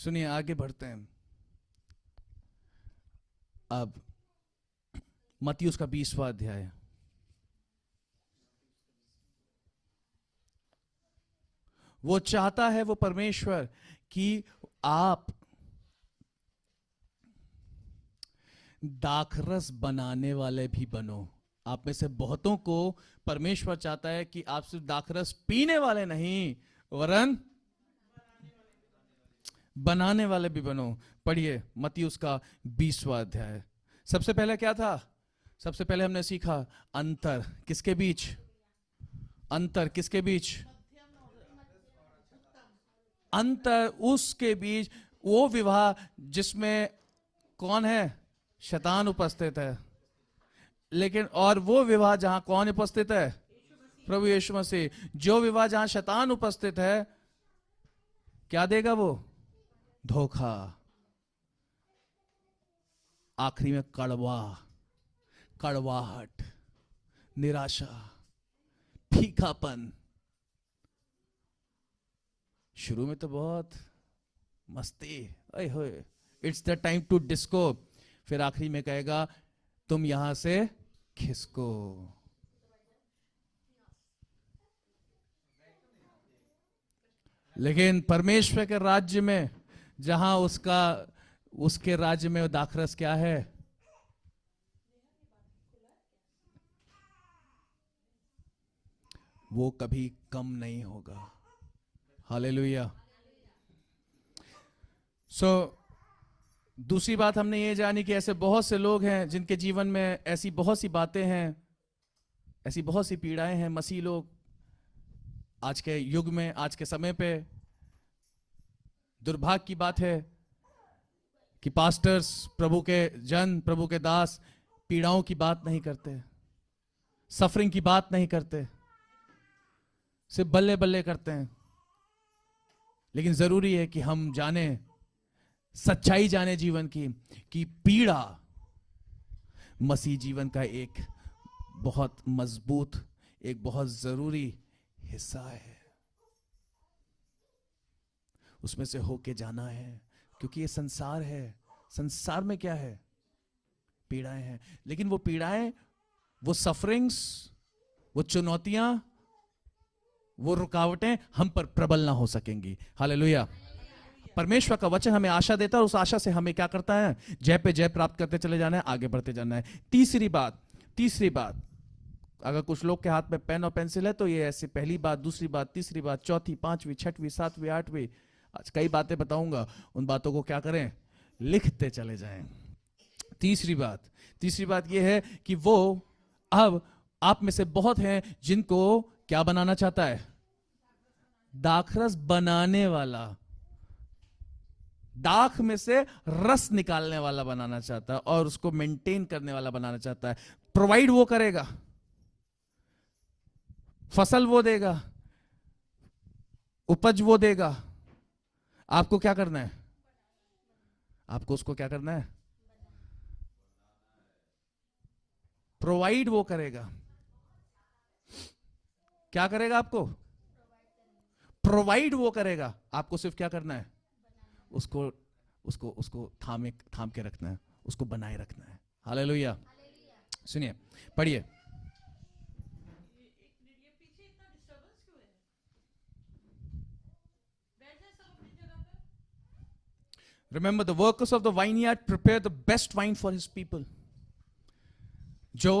सुनिए, आगे बढ़ते हैं। अब मत्ती उसका 20वां अध्याय। वो चाहता है, वो परमेश्वर, कि आप दाखरस बनाने वाले भी बनो। आप में से बहुतों को परमेश्वर चाहता है कि आप सिर्फ दाखरस पीने वाले नहीं, वरन बनाने वाले भी बनो। पढ़िए मत्ती उसका 20वां अध्याय। सबसे पहले क्या था? सबसे पहले हमने सीखा अंतर किसके बीच? अंतर किसके बीच? अंतर उसके बीच, वो विवाह जिसमें कौन है? शैतान उपस्थित है। लेकिन और वो विवाह जहां कौन उपस्थित है? प्रभु यीशु मसीह। जो विवाह जहां शैतान उपस्थित है, क्या देगा वो? धोखा। आखिरी में कड़वाहट, निराशा, फीकापन। शुरू में तो बहुत मस्ती, अय होए, it's the time to disco. फिर आखिरी में कहेगा तुम यहां से खिसको। लेकिन परमेश्वर के राज्य में, जहां उसके राज्य में दाखरस क्या है? वो कभी कम नहीं होगा। हालेलुया। दूसरी बात हमने ये जानी कि ऐसे बहुत से लोग हैं जिनके जीवन में ऐसी बहुत सी बातें हैं, ऐसी बहुत सी पीड़ाएं हैं। मसीह लोग आज के युग में, आज के समय पे दुर्भाग्य की बात है कि पास्टर्स, प्रभु के जन, प्रभु के दास पीड़ाओं की बात नहीं करते, सफरिंग की बात नहीं करते, सिर्फ बल्ले बल्ले करते हैं। लेकिन जरूरी है कि हम जाने, सच्चाई जाने जीवन की, कि पीड़ा मसीह जीवन का एक बहुत मजबूत, एक बहुत जरूरी हिस्सा है। उसमें से होके जाना है, क्योंकि ये संसार है। संसार में क्या है? पीड़ाएं हैं। लेकिन वो पीड़ाएं, वो सफरिंग्स, वो चुनौतियां, वो रुकावटें हम पर प्रबल ना हो सकेंगी। हालेलुया। परमेश्वर का वचन हमें आशा देता है, और उस आशा से हमें क्या करता है? जय पे जय प्राप्त करते चले जाना है, आगे बढ़ते जाना है। तीसरी बात, अगर कुछ लोग के हाथ में पेन और पेंसिल है तो ये ऐसी पहली बात, दूसरी बात, तीसरी बात, चौथी, पांचवी, छठवीं, सातवीं, आठवीं, आज कई बातें बताऊंगा, उन बातों को क्या करें? लिखते चले जाएं। तीसरी बात यह है कि वो अब आप में से बहुत हैं जिनको क्या बनाना चाहता है? दाखरस बनाने वाला, दाख में से रस निकालने वाला बनाना चाहता है, और उसको मेंटेन करने वाला बनाना चाहता है। प्रोवाइड वो करेगा, फसल वो देगा, उपज वो देगा। आपको क्या करना है? आपको उसको क्या करना है? प्रोवाइड वो करेगा। क्या करेगा? आपको प्रोवाइड वो करेगा। आपको सिर्फ क्या करना है? उसको थाम के रखना है, उसको बनाए रखना है। हालेलुया। सुनिए, पढ़िए। Remember, the workers of the vineyard prepare the best wine for his people. जो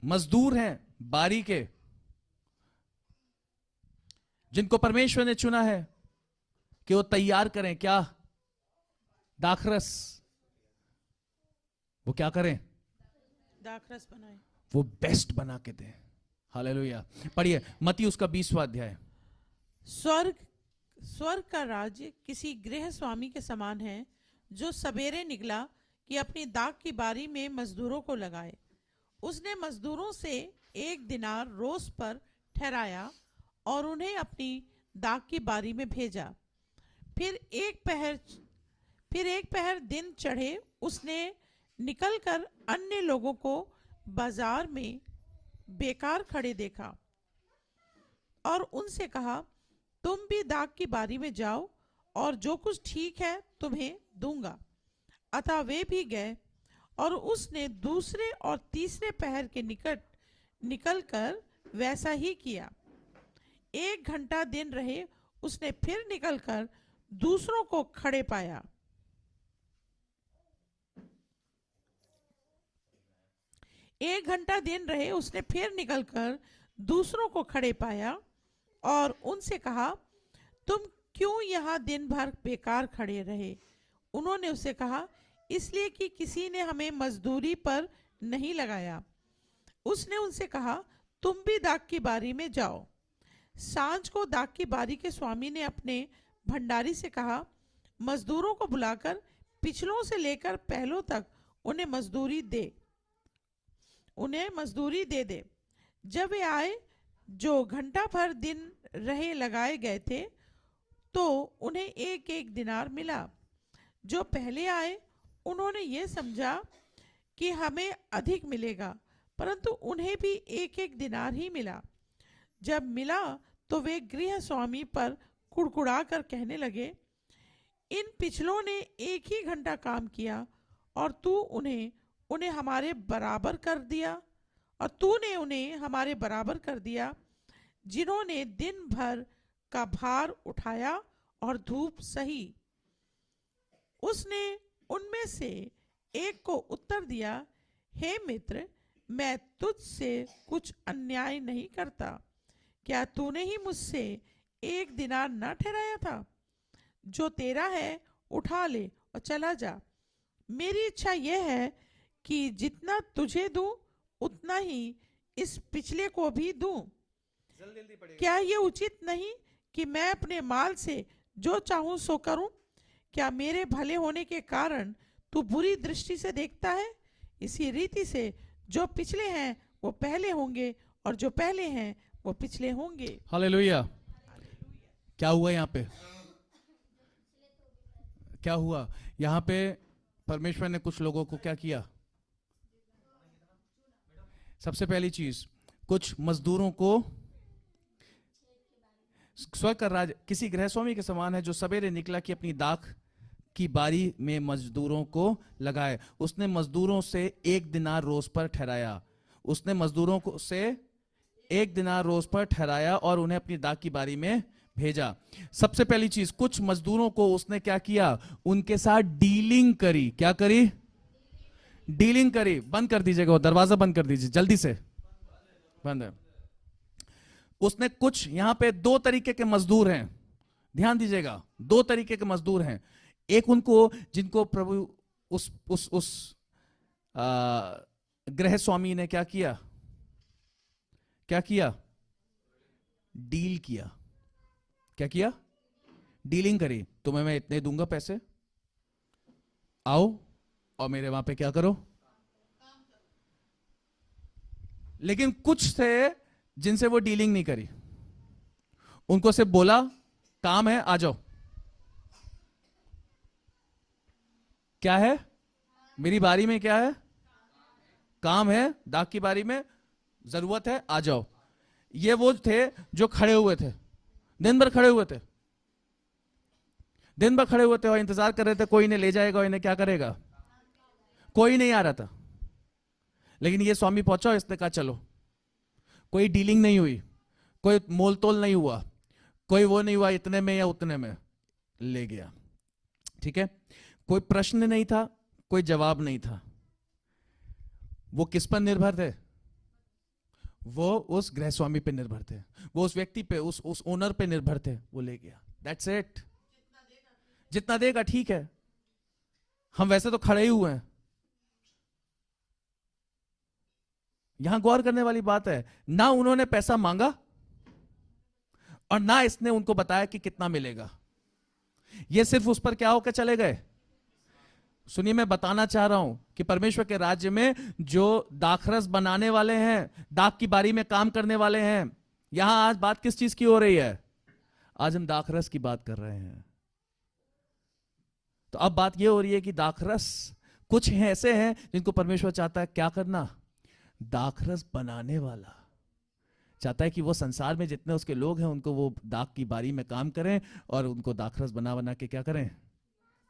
मजदूर हैं बारी के, जिनको परमेश्वर ने चुना है कि वो तैयार करें क्या? दाखरस। वो क्या करें? दाखरस बनाए, वो बेस्ट बना के दें। हालेलुया। पढ़िए मत्ती उसका 20वां अध्याय। स्वर्ग का राज्य किसी गृह स्वामी के समान है, जो सवेरे निकला कि अपनी दाख की बारी में मजदूरों को लगाए। उसने मजदूरों से 1 दिनार रोज पर ठहराया और उन्हें अपनी दाख की बारी में भेजा। फिर एक पहर दिन चढ़े उसने निकलकर अन्य लोगों को बाजार में बेकार खड़े देखा और उनसे कहा, तुम भी दाख की बारी में जाओ और जो कुछ ठीक है तुम्हें दूंगा। अतः वे भी गए और उसने दूसरे और तीसरे पहर के निकट निकलकर वैसा ही किया। 1 घंटा दिन रहे उसने फिर निकलकर दूसरों को खड़े पाया। एक घंटा दिन रहे उसने फिर निकलकर दूसरों को खड़े पाया और उनसे कहा, तुम क्यों यहाँ दिन भर बेकार खड़े रहे? उन्होंने उससे कहा, इसलिए कि किसी ने हमें मजदूरी पर नहीं लगाया। उसने उनसे कहा, तुम भी दाख की बारी में जाओ। सांझ को दाख की बारी के स्वामी ने अपने भंडारी से कहा, मजदूरों को बुलाकर पिछलों से लेकर पहलों तक उन्हें मजदूरी दे दे। जब वे आए जो घंटा भर दिन रहे लगाए गए थे, तो उन्हें 1-1 दिनार मिला। जो पहले आए उन्होंने ये समझा कि हमें अधिक मिलेगा, परंतु उन्हें भी 1-1 दिनार ही मिला। जब मिला तो वे गृह स्वामी पर कुड़कुड़ा कर कहने लगे, इन पिछलों ने 1 ही घंटा काम किया और तूने हमारे बराबर कर दिया, जिन्होंने दिन भर का भार उठाया और धूप सही। उसने उनमें से एक को उत्तर दिया, हे मित्र, मैं तुझसे कुछ अन्याय नहीं करता। क्या तूने ही मुझसे 1 दिनार न ठहराया था? जो तेरा है उठा ले और चला जा। मेरी इच्छा यह है कि जितना तुझे दूं उतना ही इस पिछले को भी दूं। क्या ये उचित नहीं कि मैं अपने माल से जो चाहूं सो करूं? क्या मेरे भले होने के कारण तू बुरी दृष्टि से देखता है? इसी रीति से जो पिछले हैं वो पहले होंगे और जो पहले हैं वो पिछले होंगे। हालेलुया। क्या हुआ यहाँ पे? क्या हुआ यहाँ पे? परमेश्वर ने कुछ लोगों को क्या किया? सबसे पहली चीज, कुछ मजदूरों को स्वर्ग का राज किसी गृहस्वामी के समान है जो सवेरे निकला कि अपनी दाख की बारी में मजदूरों को लगाए। उसने मजदूरों से 1 दिनार रोज पर ठहराया। उसने मजदूरों को से 1 दिनार रोज पर ठहराया और उन्हें अपनी दाख की बारी में भेजा। सबसे पहली चीज, कुछ मजदूरों को उसने क्या किया? उनके साथ डीलिंग करी। क्या करी? डीलिंग करी। बंद कर दीजिएगा, वो दरवाजा बंद कर दीजिए, जल्दी से बंद है। उसने कुछ, यहां पे 2 तरीके के मजदूर हैं, ध्यान दीजिएगा। 2 तरीके के मजदूर हैं। एक उनको जिनको प्रभु उस गृह स्वामी ने क्या किया? डील किया। क्या किया? डीलिंग करी। तुम्हें मैं इतने दूंगा पैसे, आओ और मेरे वहां पे क्या करो। लेकिन कुछ थे जिनसे वो डीलिंग नहीं करी। उनको सिर्फ बोला, काम है आ जाओ। क्या है? मेरी बारी में क्या है? काम है, दाख की बारी में जरूरत है, आ जाओ। ये वो थे जो खड़े हुए थे, दिन भर खड़े हुए थे, और इंतजार कर रहे थे कोई इन्हें ले जाएगा और इन्हें क्या करेगा। कोई नहीं आ रहा था। लेकिन ये स्वामी पहुंचा, इसने कहा चलो। कोई डीलिंग नहीं हुई, कोई मोल तोल नहीं हुआ, कोई वो नहीं हुआ इतने में या उतने में, ले गया। ठीक है, कोई प्रश्न नहीं था, कोई जवाब नहीं था। वो किस पर निर्भर थे? वो उस गृहस्वामी पे निर्भर थे, वो उस व्यक्ति पे, उस ओनर पे निर्भर थे। वो ले गया, दैट्स इट। जितना देगा ठीक है, हम वैसे तो खड़े ही हुए हैं। यहां गौर करने वाली बात है, ना उन्होंने पैसा मांगा और ना इसने उनको बताया कि कितना मिलेगा। ये सिर्फ उस पर क्या होकर चले गए। सुनिए, मैं बताना चाह रहा हूं कि परमेश्वर के राज्य में जो दाखरस बनाने वाले हैं, दाख की बारी में काम करने वाले हैं, यहां आज बात किस चीज की हो रही है? आज हम दाखरस की बात कर रहे हैं। तो अब बात यह हो रही है कि दाखरस, कुछ ऐसे हैं जिनको परमेश्वर चाहता है क्या करना? दाखरस बनाने वाला। चाहता है कि वो संसार में जितने उसके लोग हैं उनको वो दाख की बारी में काम करें और उनको दाखरस बना बना के क्या करें,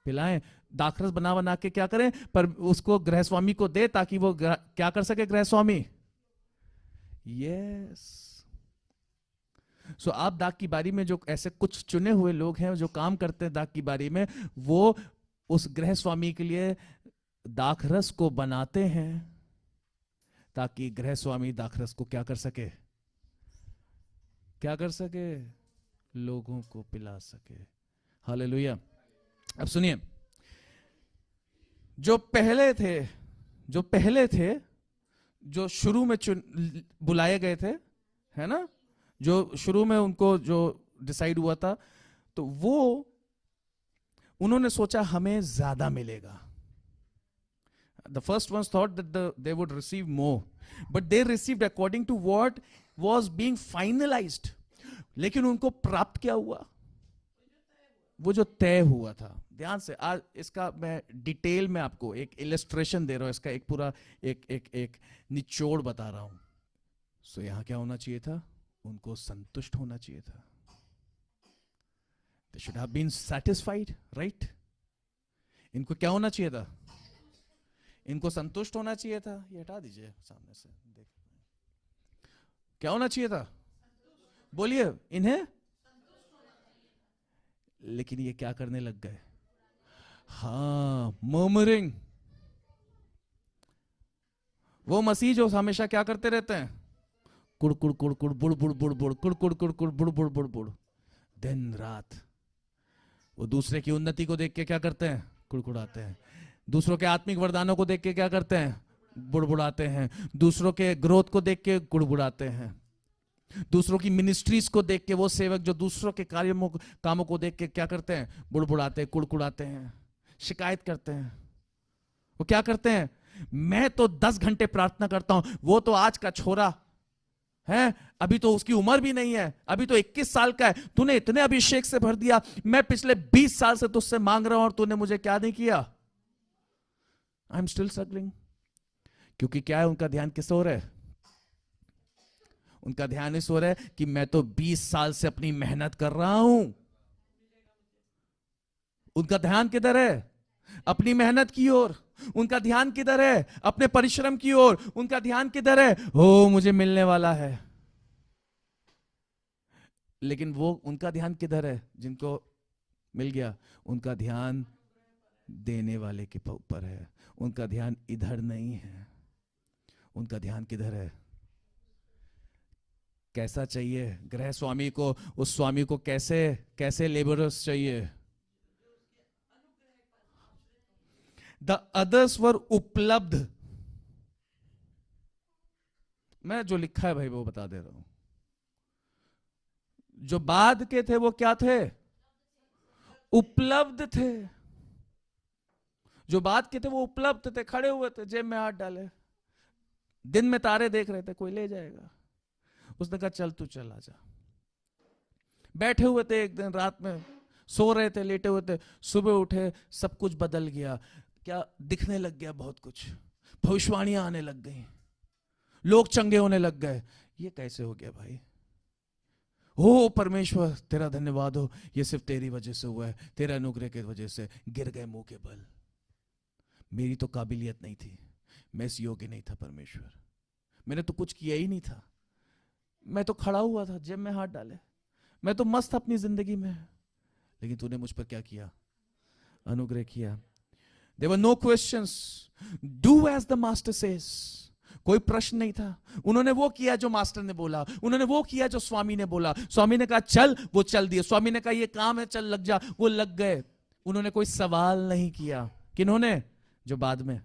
पिलाएं। दाखरस बना बना के क्या करें, पर उसको गृहस्वामी को दे ताकि वो क्या कर सके गृहस्वामी। यस। सो आप दाख की बारी में जो ऐसे कुछ चुने हुए लोग हैं जो काम करते हैं दाख की बारी में, वो उस गृहस्वामी के लिए दाखरस को बनाते हैं ताकि गृहस्वामी दाखरस को क्या कर सके, क्या कर सके, लोगों को पिला सके। हालेलुया। अब सुनिए, जो पहले थे जो शुरू में बुलाए गए थे, है ना, जो शुरू में उनको जो डिसाइड हुआ था, तो वो उन्होंने सोचा हमें ज्यादा मिलेगा। The first ones thought that they would receive more, but they received according to what was being finalized. लेकिन उनको प्राप्त क्या हुआ, वो जो तय हुआ था। ध्यान से, आज इसका मैं डिटेल में आपको एक इलस्ट्रेशन दे रहा हूं, इसका एक पूरा एक निचोड़ बता रहा हूं। सो यहां क्या होना चाहिए था, उनको संतुष्ट होना चाहिए था। They should have been satisfied, right? इनको क्या होना चाहिए था, इनको संतुष्ट होना चाहिए था। ये हटा दीजिए सामने से, देख क्या होना चाहिए था, बोलिए इन्हें। लेकिन ये क्या करने लग गए, हाँ, मर्मरिंग। वो मसीह जो हमेशा क्या करते रहते हैं, कुड़ कुड़ कुड़ कुड़ बुड़ बुड़ बुड़ बुड़ कुड़ कुड़ कुड़ कुड़ बुड़ बुड़ बुड़ बुड़, दिन रात। वो दूसरे की उन्नति को देख के क्या करते हैं, कुड़कुड़ाते हैं। दूसरों के आत्मिक वरदानों को देख के क्या करते हैं, बुड़बुड़ाते हैं। दूसरों के ग्रोथ को देख के गुड़गुड़ाते हैं। दूसरों की मिनिस्ट्रीज को देख के, वो सेवक जो दूसरों के कामों को देख के क्या करते हैं, बुड़बुड़ाते, कुड़कुड़ाते हैं, शिकायत करते हैं। वो क्या करते हैं, मैं तो 10 घंटे प्रार्थना करता हूं, वो तो आज का छोरा है, अभी तो उसकी उम्र भी नहीं है, अभी तो 21 साल का है, तूने इतने अभिषेक से भर दिया, मैं पिछले 20 साल से तुझसे मांग रहा हूं और तूने मुझे क्या नहीं किया। I am still struggling. क्योंकि क्या है, उनका ध्यान किस ओर है, उनका ध्यान इस ओर है कि मैं तो 20 साल से अपनी मेहनत कर रहा हूं। उनका ध्यान किधर है, अपनी मेहनत की ओर। उनका ध्यान किधर है, अपने परिश्रम की ओर। उनका ध्यान किधर है, हो मुझे मिलने वाला है। लेकिन वो उनका ध्यान किधर है, जिनको मिल गया, उनका ध्यान देने वाले के ऊपर है। उनका ध्यान इधर नहीं है। उनका ध्यान किधर है, कैसा चाहिए गृह स्वामी को, उस स्वामी को कैसे कैसे लेबरर्स चाहिए। द अदर्स वर उपलब्ध। मैं जो लिखा है भाई वो बता दे रहा हूं। जो बाद के थे वो क्या थे, उपलब्ध थे। जो बाद के थे वो उपलब्ध थे, खड़े हुए थे, जेब में हाथ डाले, दिन में तारे देख रहे थे, कोई ले जाएगा। उसने कहा चल तू चल आजा। बैठे हुए थे, एक दिन रात में सो रहे थे, लेटे हुए थे, सुबह उठे, सब कुछ बदल गया। क्या दिखने लग गया, बहुत कुछ भविष्यवाणियां आने लग गई, लोग चंगे होने लग गए। ये कैसे हो गया भाई, हो परमेश्वर तेरा धन्यवाद हो, ये सिर्फ तेरी वजह से हुआ है, तेरा अनुग्रह की वजह से। गिर गए मुंह के बल। मेरी तो काबिलियत नहीं थी, मैं इस योग्य नहीं था परमेश्वर, मैंने तो कुछ किया ही नहीं था, मैं तो खड़ा हुआ था, जेब में हाथ डाले, मैं तो मस्त अपनी जिंदगी में। लेकिन तूने मुझ पर क्या किया, अनुग्रह किया। There were no questions. Do as the master says. कोई प्रश्न नहीं था। उन्होंने वो किया जो मास्टर ने बोला, उन्होंने वो किया जो स्वामी ने बोला। स्वामी ने कहा चल, वो चल दिए। स्वामी ने कहा ये काम है, चल लग जा, वो लग गए। उन्होंने कोई सवाल नहीं किया। किन्होंने, जो बाद में।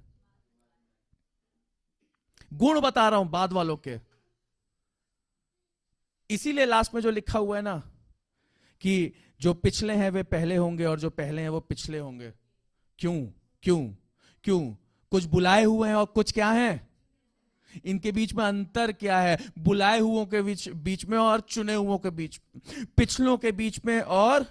गुण बता रहा हूं बाद वालों के। इसीलिए लास्ट में जो लिखा हुआ है ना, कि जो पिछले हैं वे पहले होंगे और जो पहले हैं वो पिछले होंगे। क्यों क्यों क्यों? कुछ बुलाए हुए हैं और कुछ क्या हैं, इनके बीच में अंतर क्या है? बुलाए हुओं के बीच में और चुने हुओं के बीच, पिछलों के बीच में और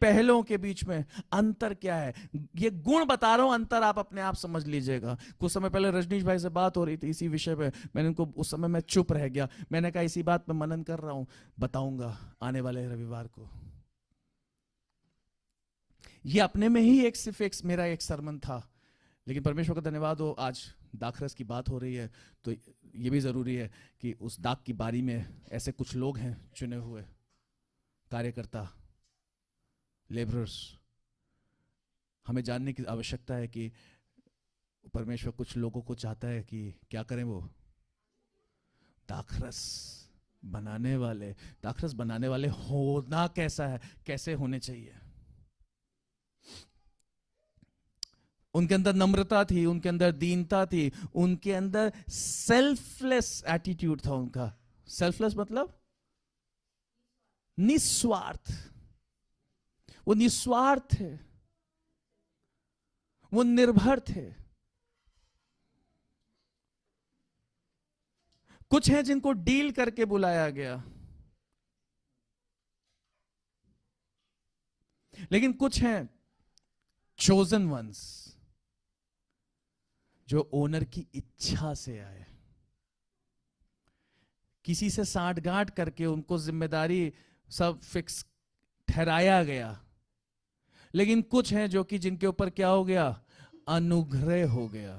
पहलों के बीच में अंतर क्या है, ये गुण बता रहा हूं, अंतर आप अपने आप समझ लीजिएगा। कुछ समय पहले रजनीश भाई से बात हो रही थी इसी विषय पे, मैंने उनको उस समय मैं चुप रह गया, मैंने कहा इसी बात पे मनन कर रहा हूं, बताऊंगा आने वाले रविवार को। ये अपने में ही एक सिर्फ एक मेरा एक सरमन था, लेकिन परमेश्वर का धन्यवाद हो, आज दाखरस की बात हो रही है, तो ये भी जरूरी है कि उस दाख की बारी में ऐसे कुछ लोग हैं चुने हुए कार्यकर्ता, लेबरर्स, हमें जानने की आवश्यकता है कि परमेश्वर कुछ लोगों को चाहता है कि क्या करें, वो दाखरस बनाने वाले, दाखरस बनाने वाले होना कैसा है, कैसे होने चाहिए। उनके अंदर नम्रता थी, उनके अंदर दीनता थी, उनके अंदर सेल्फलेस एटीट्यूड था उनका। सेल्फलेस मतलब निस्वार्थ, वो निस्वार्थ थे, वो निर्भर थे। कुछ हैं जिनको डील करके बुलाया गया, लेकिन कुछ हैं चोजन वंस जो ओनर की इच्छा से आए, किसी से सांठगांठ करके उनको जिम्मेदारी सब फिक्स ठहराया गया। लेकिन कुछ हैं जो कि जिनके ऊपर क्या हो गया, अनुग्रह हो गया।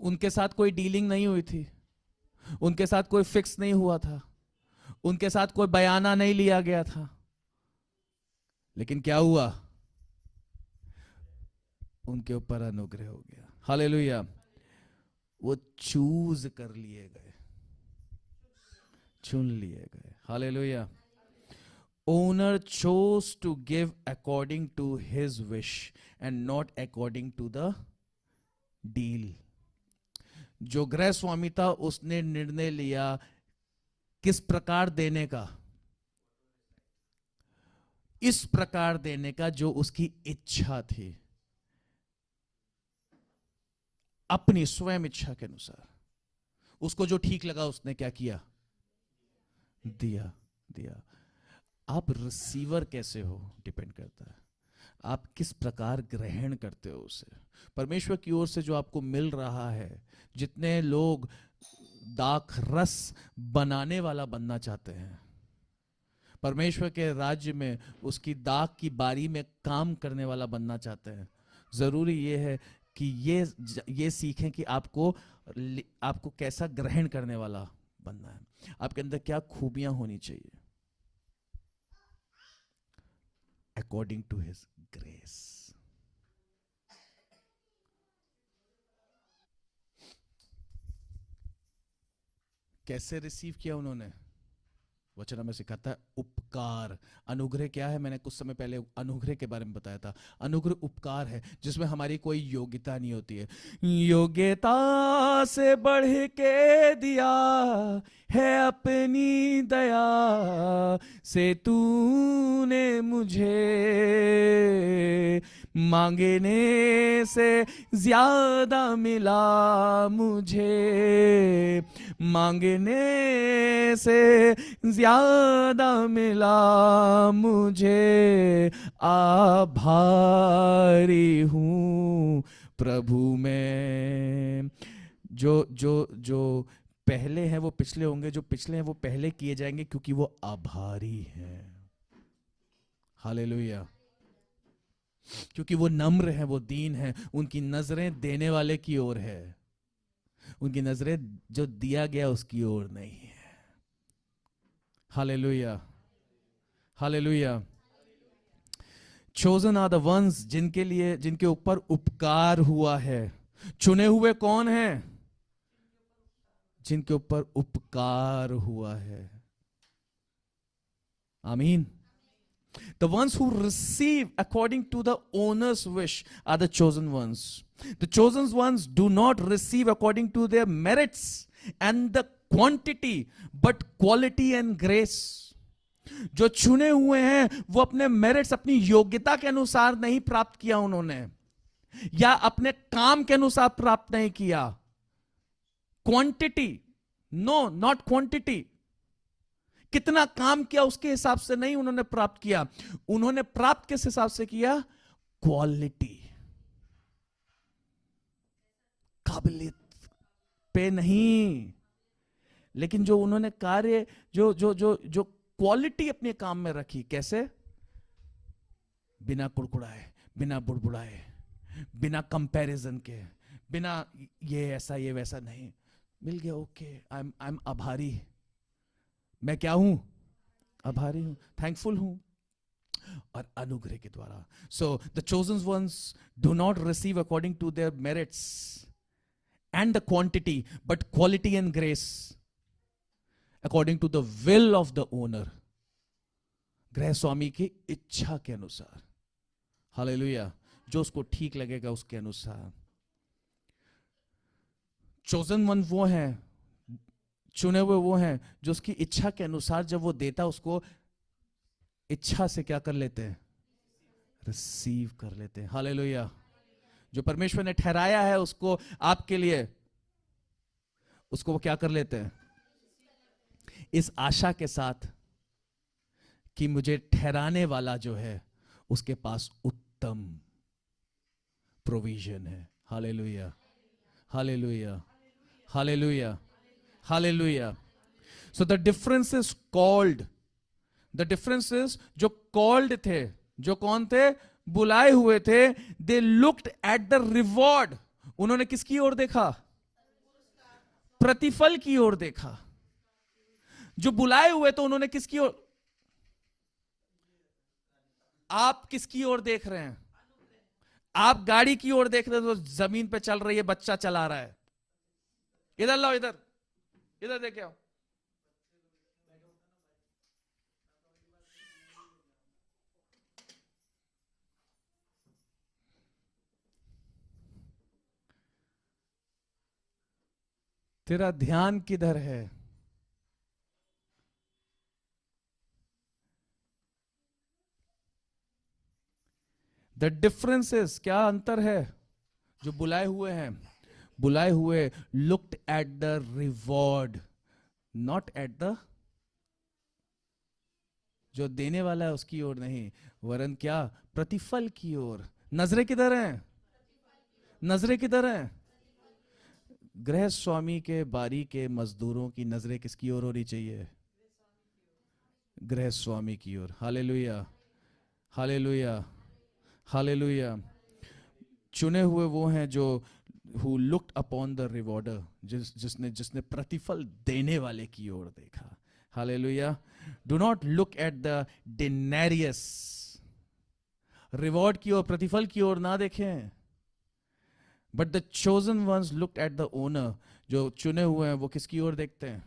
उनके साथ कोई डीलिंग नहीं हुई थी, उनके साथ कोई फिक्स नहीं हुआ था, उनके साथ कोई बयाना नहीं लिया गया था, लेकिन क्या हुआ, उनके ऊपर अनुग्रह हो गया। हालेलुया। वो चूज कर लिए गए, चुन लिए गए। Hallelujah. Owner chose to give according to his wish and not according to the deal. जो गृह स्वामी था उसने निर्णय लिया किस प्रकार देने का, इस प्रकार देने का जो उसकी इच्छा थी, अपनी स्वयं इच्छा के अनुसार। उसको जो ठीक लगा उसने क्या किया, दिया दिया। आप रिसीवर कैसे हो डिपेंड करता है, आप किस प्रकार ग्रहण करते हो उसे। परमेश्वर की ओर से जो आपको मिल रहा है, जितने लोग दाख रस बनाने वाला बनना चाहते हैं, परमेश्वर के राज्य में उसकी दाख की बारी में काम करने वाला बनना चाहते हैं, जरूरी ये है कि ये सीखें कि आपको कैसा ग्रहण करने वाला बनना है, आपके अंदर क्या खूबियां होनी चाहिए, अकॉर्डिंग टू हिज ग्रेस। कैसे रिसीव किया उन्होंने, वचन हमें सिखाता है उपकार। अनुग्रह क्या है, मैंने कुछ समय पहले अनुग्रह के बारे में बताया था। अनुग्रह उपकार है जिसमें हमारी कोई योग्यता नहीं होती है। योग्यता से बढ़ के दिया है अपनी दया से तूने मुझे, मांगने से ज्यादा मिला मुझे, मांगने से ज्यादा मिला मुझे, आभारी हूं प्रभु में। जो पहले हैं वो पिछले होंगे, जो पिछले हैं वो पहले किए जाएंगे, क्योंकि वो आभारी हैं। हालेलुया। क्योंकि वो नम्र हैं, वो दीन हैं, उनकी नजरें देने वाले की ओर है, उनकी नजरें जो दिया गया उसकी ओर नहीं है। Hallelujah, hallelujah. chosen are the ones जिनके ऊपर उपकार हुआ है। चुने हुए कौन हैं, जिनके ऊपर उपकार हुआ है। आमीन। The ones who receive according to the owner's wish are the chosen ones. The chosen ones do not receive according to their merits and the quantity, but quality and grace. जो चुने हुए हैं वो अपने मेरिट्स, अपनी योग्यता के अनुसार नहीं प्राप्त किया उन्होंने, या अपने काम के अनुसार प्राप्त नहीं किया। Quantity, no, not quantity. कितना काम किया उसके हिसाब से नहीं उन्होंने प्राप्त किया, उन्होंने प्राप्त किस हिसाब से किया? क्वालिटी, काबिलियत पे नहीं, लेकिन जो उन्होंने कार्य जो जो जो जो क्वालिटी अपने काम में रखी, कैसे? बिना कुड़कुड़ाए, बिना बुड़बुड़ाए, बिना कंपैरिजन के, बिना ये ऐसा ये वैसा नहीं, मिल गया, ओके, आई एम आभारी, मैं क्या हूं? आभारी हूं, थैंकफुल हूं, और अनुग्रह के द्वारा। So the chosen ones do not receive according to their merits and the quantity, but quality and grace according to the will of the owner, गृह स्वामी की इच्छा के अनुसार। हालेलुया, जो उसको ठीक लगेगा उसके अनुसार। चोजन वन वो हैं, चुने हुए वो हैं जो उसकी इच्छा के अनुसार जब वो देता उसको इच्छा से क्या कर लेते हैं? रिसीव कर लेते हैं। हालेलुया, जो परमेश्वर ने ठहराया है उसको आपके लिए, उसको वो क्या कर लेते हैं? इस आशा के साथ कि मुझे ठहराने वाला जो है उसके पास उत्तम प्रोविजन है। Hallelujah, hallelujah, hallelujah, hallelujah. So the difference is called, the difference is जो कॉल्ड थे, जो कौन थे? बुलाए हुए थे, they looked at the reward, उन्होंने किसकी ओर देखा? प्रतिफल की ओर देखा। जो बुलाए हुए तो उन्होंने किसकी ओर? आप किसकी ओर देख रहे हैं? आप गाड़ी की ओर देख रहे हो, तो जमीन पे चल रही है, बच्चा चला रहा है। इधर लाओ, इधर इधर देखे आओ। तेरा ध्यान किधर है? द डिफरेंसेस, क्या अंतर है? जो बुलाए हुए हैं, बुलाए हुए looked at the reward, not at the, जो देने वाला है उसकी ओर नहीं, वरन क्या? प्रतिफल की ओर। नजरें किधर हैं? नजरें किधर हैं? गृह स्वामी के बारी के मजदूरों की नजरें किसकी ओर होनी चाहिए? गृह स्वामी की ओर। Hallelujah, hallelujah, hallelujah. चुने हुए वो हैं जो who looked upon the rewarder, जिसने जिसने प्रतिफल देने वाले की ओर देखा। Hallelujah. Do not look at the denarius, reward की ओर, प्रतिफल की ओर ना देखें, but the chosen ones looked at the owner, जो चुने हुए हैं वो किसकी ओर देखते हैं?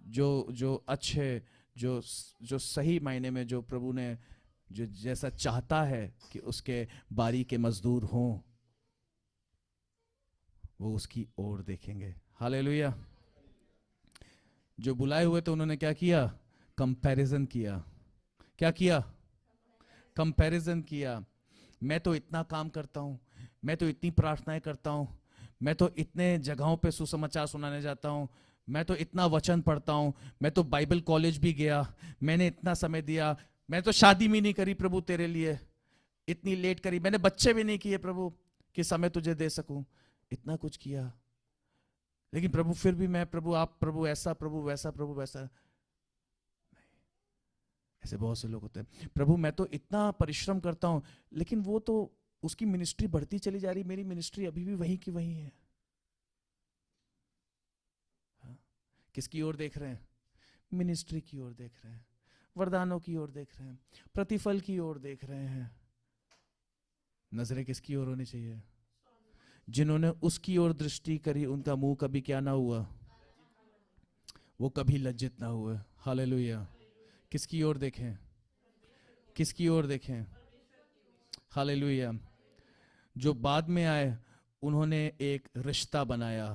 जो जो अच्छे, जो जो सही मायने में जो प्रभु ने जो जैसा चाहता है कि उसके बारी के मजदूर हों, वो उसकी ओर देखेंगे। हालेलुया। जो बुलाए हुए तो उन्होंने क्या किया? कंपैरिजन किया। क्या किया? कंपैरिजन किया। मैं तो इतना काम करता हूं, मैं तो इतनी प्रार्थनाएं करता हूं, मैं तो इतने जगहों पे सुसमाचार सुनाने जाता हूं, मैं तो इतना वचन पढ़ता हूं, मैं तो बाइबल कॉलेज भी गया, मैंने इतना समय दिया, मैं तो शादी भी नहीं करी प्रभु तेरे लिए, इतनी लेट करी, मैंने बच्चे भी नहीं किए प्रभु कि समय तुझे दे सकूं, इतना कुछ किया, लेकिन प्रभु फिर भी मैं, प्रभु आप, प्रभु ऐसा, प्रभु वैसा, प्रभु वैसा। ऐसे बहुत से लोग होते हैं, प्रभु मैं तो इतना परिश्रम करता हूं, लेकिन वो तो उसकी मिनिस्ट्री बढ़ती चली जा रही, मेरी मिनिस्ट्री अभी भी वहीं की वहीं है। हाँ? किसकी ओर देख रहे हैं? मिनिस्ट्री की ओर देख रहे हैं, वरदानों की ओर देख रहे हैं, प्रतिफल की ओर देख रहे हैं। नजरें किसकी ओर होनी चाहिए? जिन्होंने उसकी ओर दृष्टि करी उनका मुंह कभी क्या ना हुआ? वो कभी लज्जित ना हुए। हालेलुया। किसकी ओर देखें? किसकी ओर देखें? हालेलुया। जो बाद में आए उन्होंने एक रिश्ता बनाया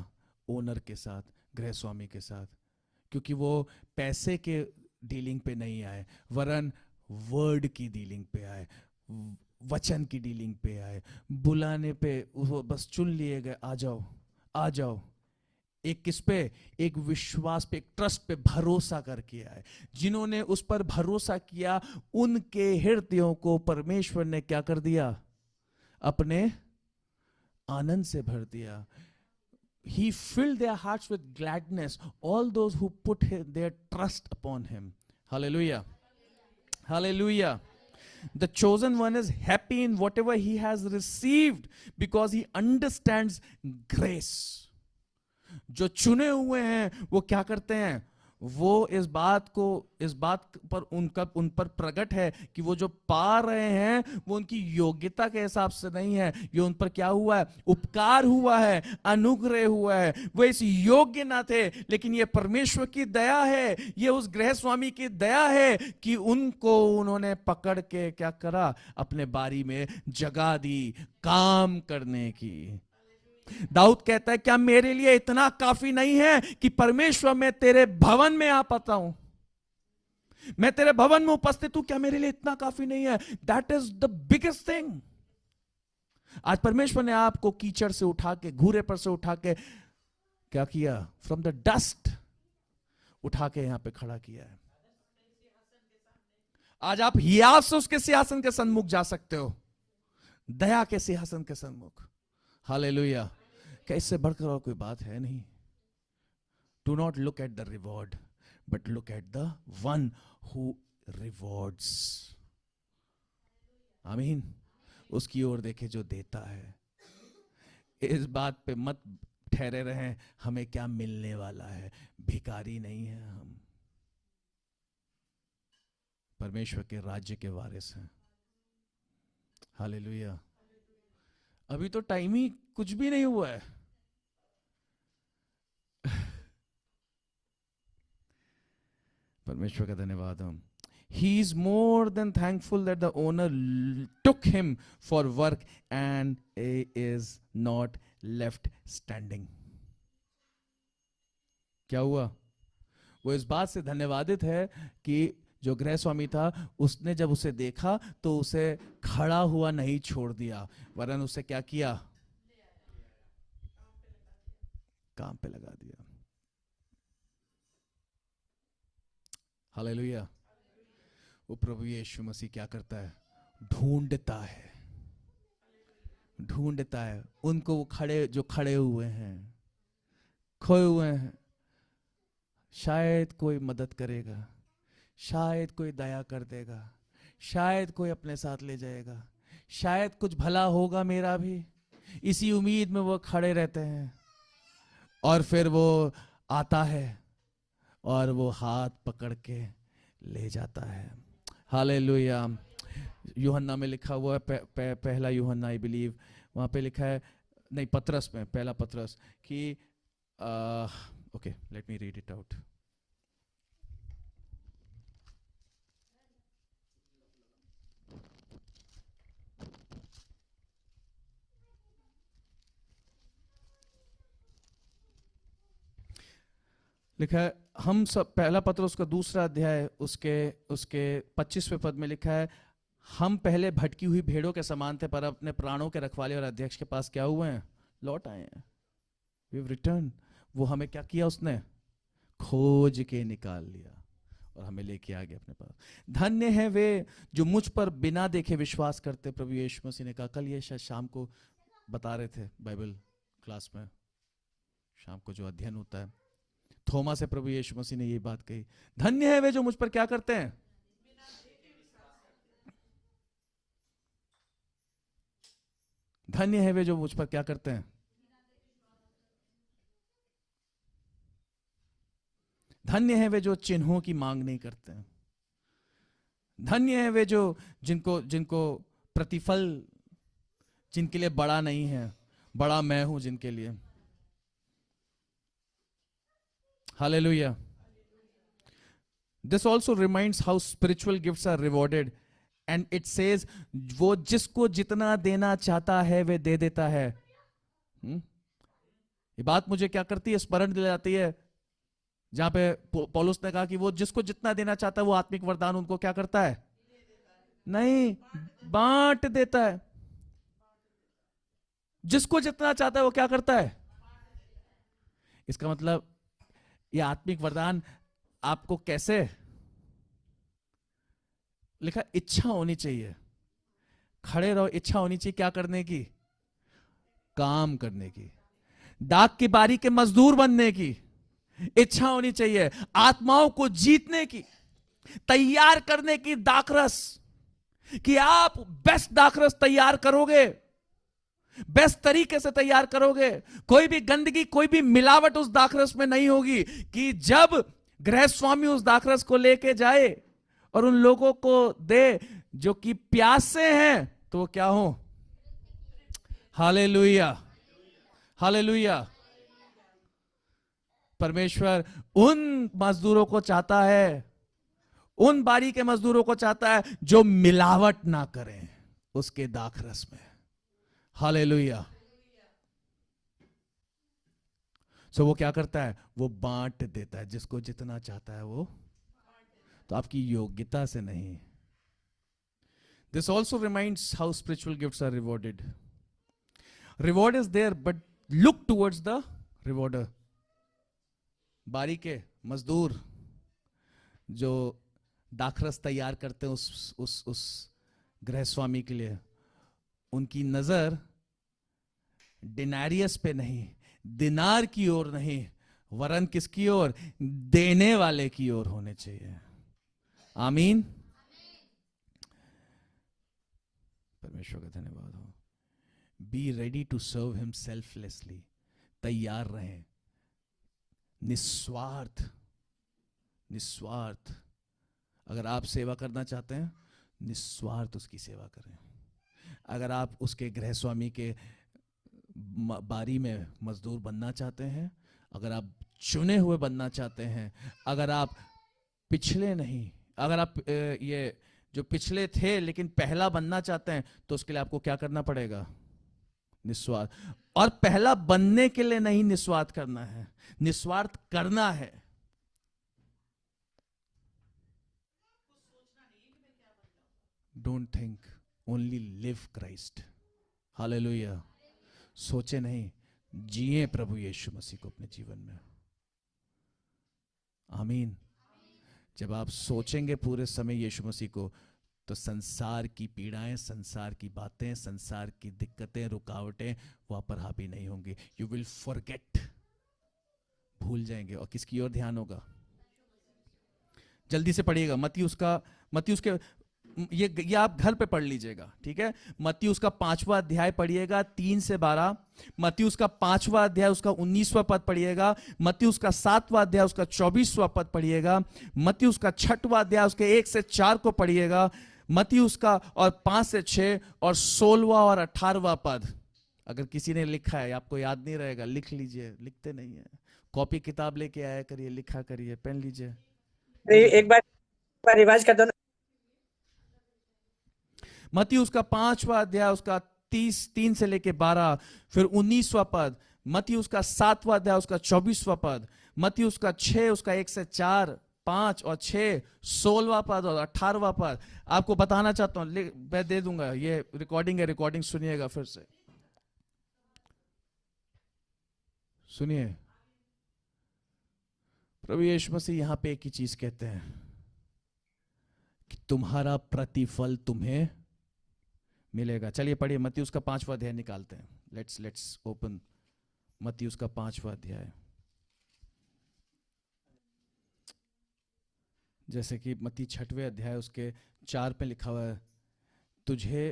ओनर के साथ, गृह स्वामी के साथ, क्योंकि वो पैसे के डीलिंग पे नहीं आए, वरन वर्ड की डीलिंग पे आए, वचन की डीलिंग पे आए, बुलाने पे वो बस चुन लिए गए, आ जाओ आ जाओ, एक किस पे? एक विश्वास पे, एक ट्रस्ट पे भरोसा कर किया है। जिन्होंने उस पर भरोसा किया उनके हृदयों को परमेश्वर ने क्या कर दिया? अपने आनंद से भर दिया। He filled their hearts with gladness, all those who put their trust upon him. Hallelujah. Hallelujah. The chosen one is happy in whatever he has received because he understands grace. जो चुने हुए हैं वो क्या करते हैं? वो इस बात पर उन पर प्रकट है कि वो जो पा रहे हैं वो उनकी योग्यता के हिसाब से नहीं है। ये उन पर क्या हुआ है? उपकार हुआ है, अनुग्रह हुआ है। वो इस योग्य ना थे, लेकिन ये परमेश्वर की दया है, ये उस गृह स्वामी की दया है कि उनको उन्होंने पकड़ के क्या करा? अपने बारी में जगह दी काम करने की। दाऊद कहता है, क्या मेरे लिए इतना काफी नहीं है कि परमेश्वर मैं तेरे भवन में आ पाता हूं, मैं तेरे भवन में उपस्थित हूं? क्या मेरे लिए इतना काफी नहीं है? That is the biggest thing. आज परमेश्वर ने आपको कीचड़ से उठा के, घूरे पर से उठा के क्या किया? फ्रॉम द डस्ट उठा के यहां पे खड़ा किया है। आज आप हियाव से उसके सिंहासन के सन्मुख जा सकते हो, दया के सिंहासन के सन्मुख। हालेलुया। क्या इससे बढ़कर और कोई बात है? नहीं। Do not look at the reward but look at the one who rewards. आमीन। उसकी ओर देखे जो देता है। इस बात पे मत ठहरे रहें हमें क्या मिलने वाला है। भिखारी नहीं है हम, परमेश्वर के राज्य के वारिस हैं। हालेलुया। अभी तो टाइम ही कुछ भी नहीं हुआ है। परमेश्वर का धन्यवाद हम। He is more than thankful that the owner took him for work and he is not left standing. क्या हुआ? वो इस बात से धन्यवादित है कि जो गृह स्वामी था उसने जब उसे देखा तो उसे खड़ा हुआ नहीं छोड़ दिया, वरन उसे क्या किया? काम पे लगा दिया। हालेलुया। वो प्रभु यीशु मसीह क्या करता है? ढूंढता है, ढूंढता है उनको, वो जो खड़े हुए हैं, खोए हुए हैं। शायद कोई मदद करेगा, शायद कोई दया कर देगा, शायद कोई अपने साथ ले जाएगा, शायद कुछ भला होगा मेरा भी। इसी उम्मीद में वो खड़े रहते हैं और फिर वो आता है और वो हाथ पकड़ के ले जाता है। हालेलुया। यूहन्ना में लिखा हुआ है, पहला यूहन्ना आई बिलीव, वहां पे लिखा है, नहीं पतरस में, पहला पतरस कि okay let me read it out. लिखा है, हम सब, पहला पत्रस का दूसरा अध्याय उसके 25वें पद में लिखा है, हम पहले भटकी हुई भेड़ों के समान थे पर अपने प्राणों के रखवाले और अध्यक्ष के पास क्या हुए हैं? लौट आए हैं। We have return. वो हमें क्या किया? उसने खोज के निकाल लिया और हमें लेके आ गया अपने पास। धन्य है वे जो मुझ पर बिना देखे विश्वास करते। प्रभु यीशु मसीह ने कहा, कल ये शायद शाम को बता रहे थे बाइबल क्लास में, शाम को जो अध्ययन होता है, थोमा से प्रभु यीशु मसीह ने ये बात कही, धन्य है वे जो मुझ पर क्या करते हैं? धन्य है वे जो मुझ पर क्या करते हैं? धन्य है वे जो चिन्हों की मांग नहीं करते हैं। धन्य है वे जो जिनको प्रतिफल, जिनके लिए बड़ा नहीं है, बड़ा मैं हूं जिनके लिए। Hallelujah. This also reminds how spiritual gifts are rewarded, and it says वो जिसको जितना देना चाहता है वे दे देता है। ये बात मुझे क्या करती है? स्मरण दिलाती है जहां पे पौलुस ने कहा कि वो जिसको जितना देना चाहता है वो आत्मिक वरदान उनको क्या करता है? नहीं, बांट देता है। जिसको जितना चाहता है वो क्या करता है? इसका मतलब ये आत्मिक वरदान आपको कैसे लिखा, इच्छा होनी चाहिए, खड़े रहो, इच्छा होनी चाहिए क्या करने की, काम करने की, डाक की बारी के मजदूर बनने की इच्छा होनी चाहिए, आत्माओं को जीतने की, तैयार करने की दाखरस, कि आप बेस्ट दाखरस तैयार करोगे, बेस्ट तरीके से तैयार करोगे, कोई भी गंदगी, कोई भी मिलावट उस दाखरस में नहीं होगी, कि जब गृह स्वामी उस दाखरस को लेके जाए और उन लोगों को दे जो कि प्यासे हैं, तो वो क्या हो, हालेलुया, हालेलुया। परमेश्वर उन मजदूरों को चाहता है, उन बारी के मजदूरों को चाहता है जो मिलावट ना करें उसके दाखरस में, हालेलुया। सो वो क्या करता है, वो बांट देता है, जिसको जितना चाहता है वो, तो आपकी योग्यता से नहीं। This also reminds how spiritual gifts are rewarded. Reward is there but look towards the rewarder. बारी के मजदूर जो दाखरस तैयार करते हैं उस गृह स्वामी के लिए, उनकी नजर डिनारियस पे नहीं, दिनार की ओर नहीं, वरन किसकी ओर, देने वाले की ओर होने चाहिए। आमीन। परमेश्वर का धन्यवाद हो। Be ready to serve him selflessly. तैयार रहें, निस्वार्थ, निस्वार्थ। अगर आप सेवा करना चाहते हैं, निस्वार्थ उसकी सेवा करें। अगर आप उसके गृह स्वामी के बारी में मजदूर बनना चाहते हैं, अगर आप चुने हुए बनना चाहते हैं, अगर आप पिछले नहीं, अगर आप ये जो पिछले थे लेकिन पहला बनना चाहते हैं, तो उसके लिए आपको क्या करना पड़ेगा, निस्वार्थ। और पहला बनने के लिए नहीं निस्वार्थ करना है, निस्वार्थ करना है। Don't think, only live Christ. Hallelujah. सोचे नहीं, जिए प्रभु यीशु मसीह को अपने जीवन में। आमीन। जब आप सोचेंगे पूरे समय यीशु मसीह को, तो संसार की पीड़ाएं, संसार की बातें, संसार की दिक्कतें, रुकावटें वहां पर हावी नहीं होंगी। यू विल फॉरगेट, भूल जाएंगे। और किसकी ओर ध्यान होगा? जल्दी से पढ़िएगा मत्ती उसके ये आप घर पे पढ़ लीजिएगा, ठीक है। मत्ती उसका 5वां अध्याय पढ़िएगा 3 से 12। मत्ती उसका 5वां अध्याय उसका 19वां पद पढ़िएगा। मत्ती उसका 7वां अध्याय उसका 24वां पद पढ़िएगा। मत्ती उसका 6वां अध्याय उसके 1 से 4 को पढ़िएगा। मत्ती उसका और 5 से 6 और 16वां और 18वां पद। अगर किसी ने लिखा है, आपको याद नहीं रहेगा, लिख लीजिए। लिखते नहीं है, कॉपी किताब लेके आया करिए, लिखा करिए, पेन लीजिए। एक बार रिवाइज कर दो ना। मत्ती उसका 5वां अध्याय उसका 3 से लेके 12, फिर 19वां पद। मत्ती उसका 7वां अध्याय उसका 24वां पद। मत्ती उसका 6 उसका 1 से 4, 5 और 6, 16वां पद और 18वां पद। आपको बताना चाहता हूं, मैं दे दूंगा, ये रिकॉर्डिंग है, रिकॉर्डिंग सुनिएगा फिर से, सुनिए। प्रभु यीशु मसीह यहां पे एक ही चीज कहते हैं कि तुम्हारा प्रतिफल तुम्हें मिलेगा। चलिए पढ़िए, मत्ती उसका 5वां अध्याय निकालते हैं। लेट्स ओपन मत्ती उसका 5वां अध्याय। जैसे कि मत्ती 6वें अध्याय उसके 4 पे लिखा हुआ है, तुझे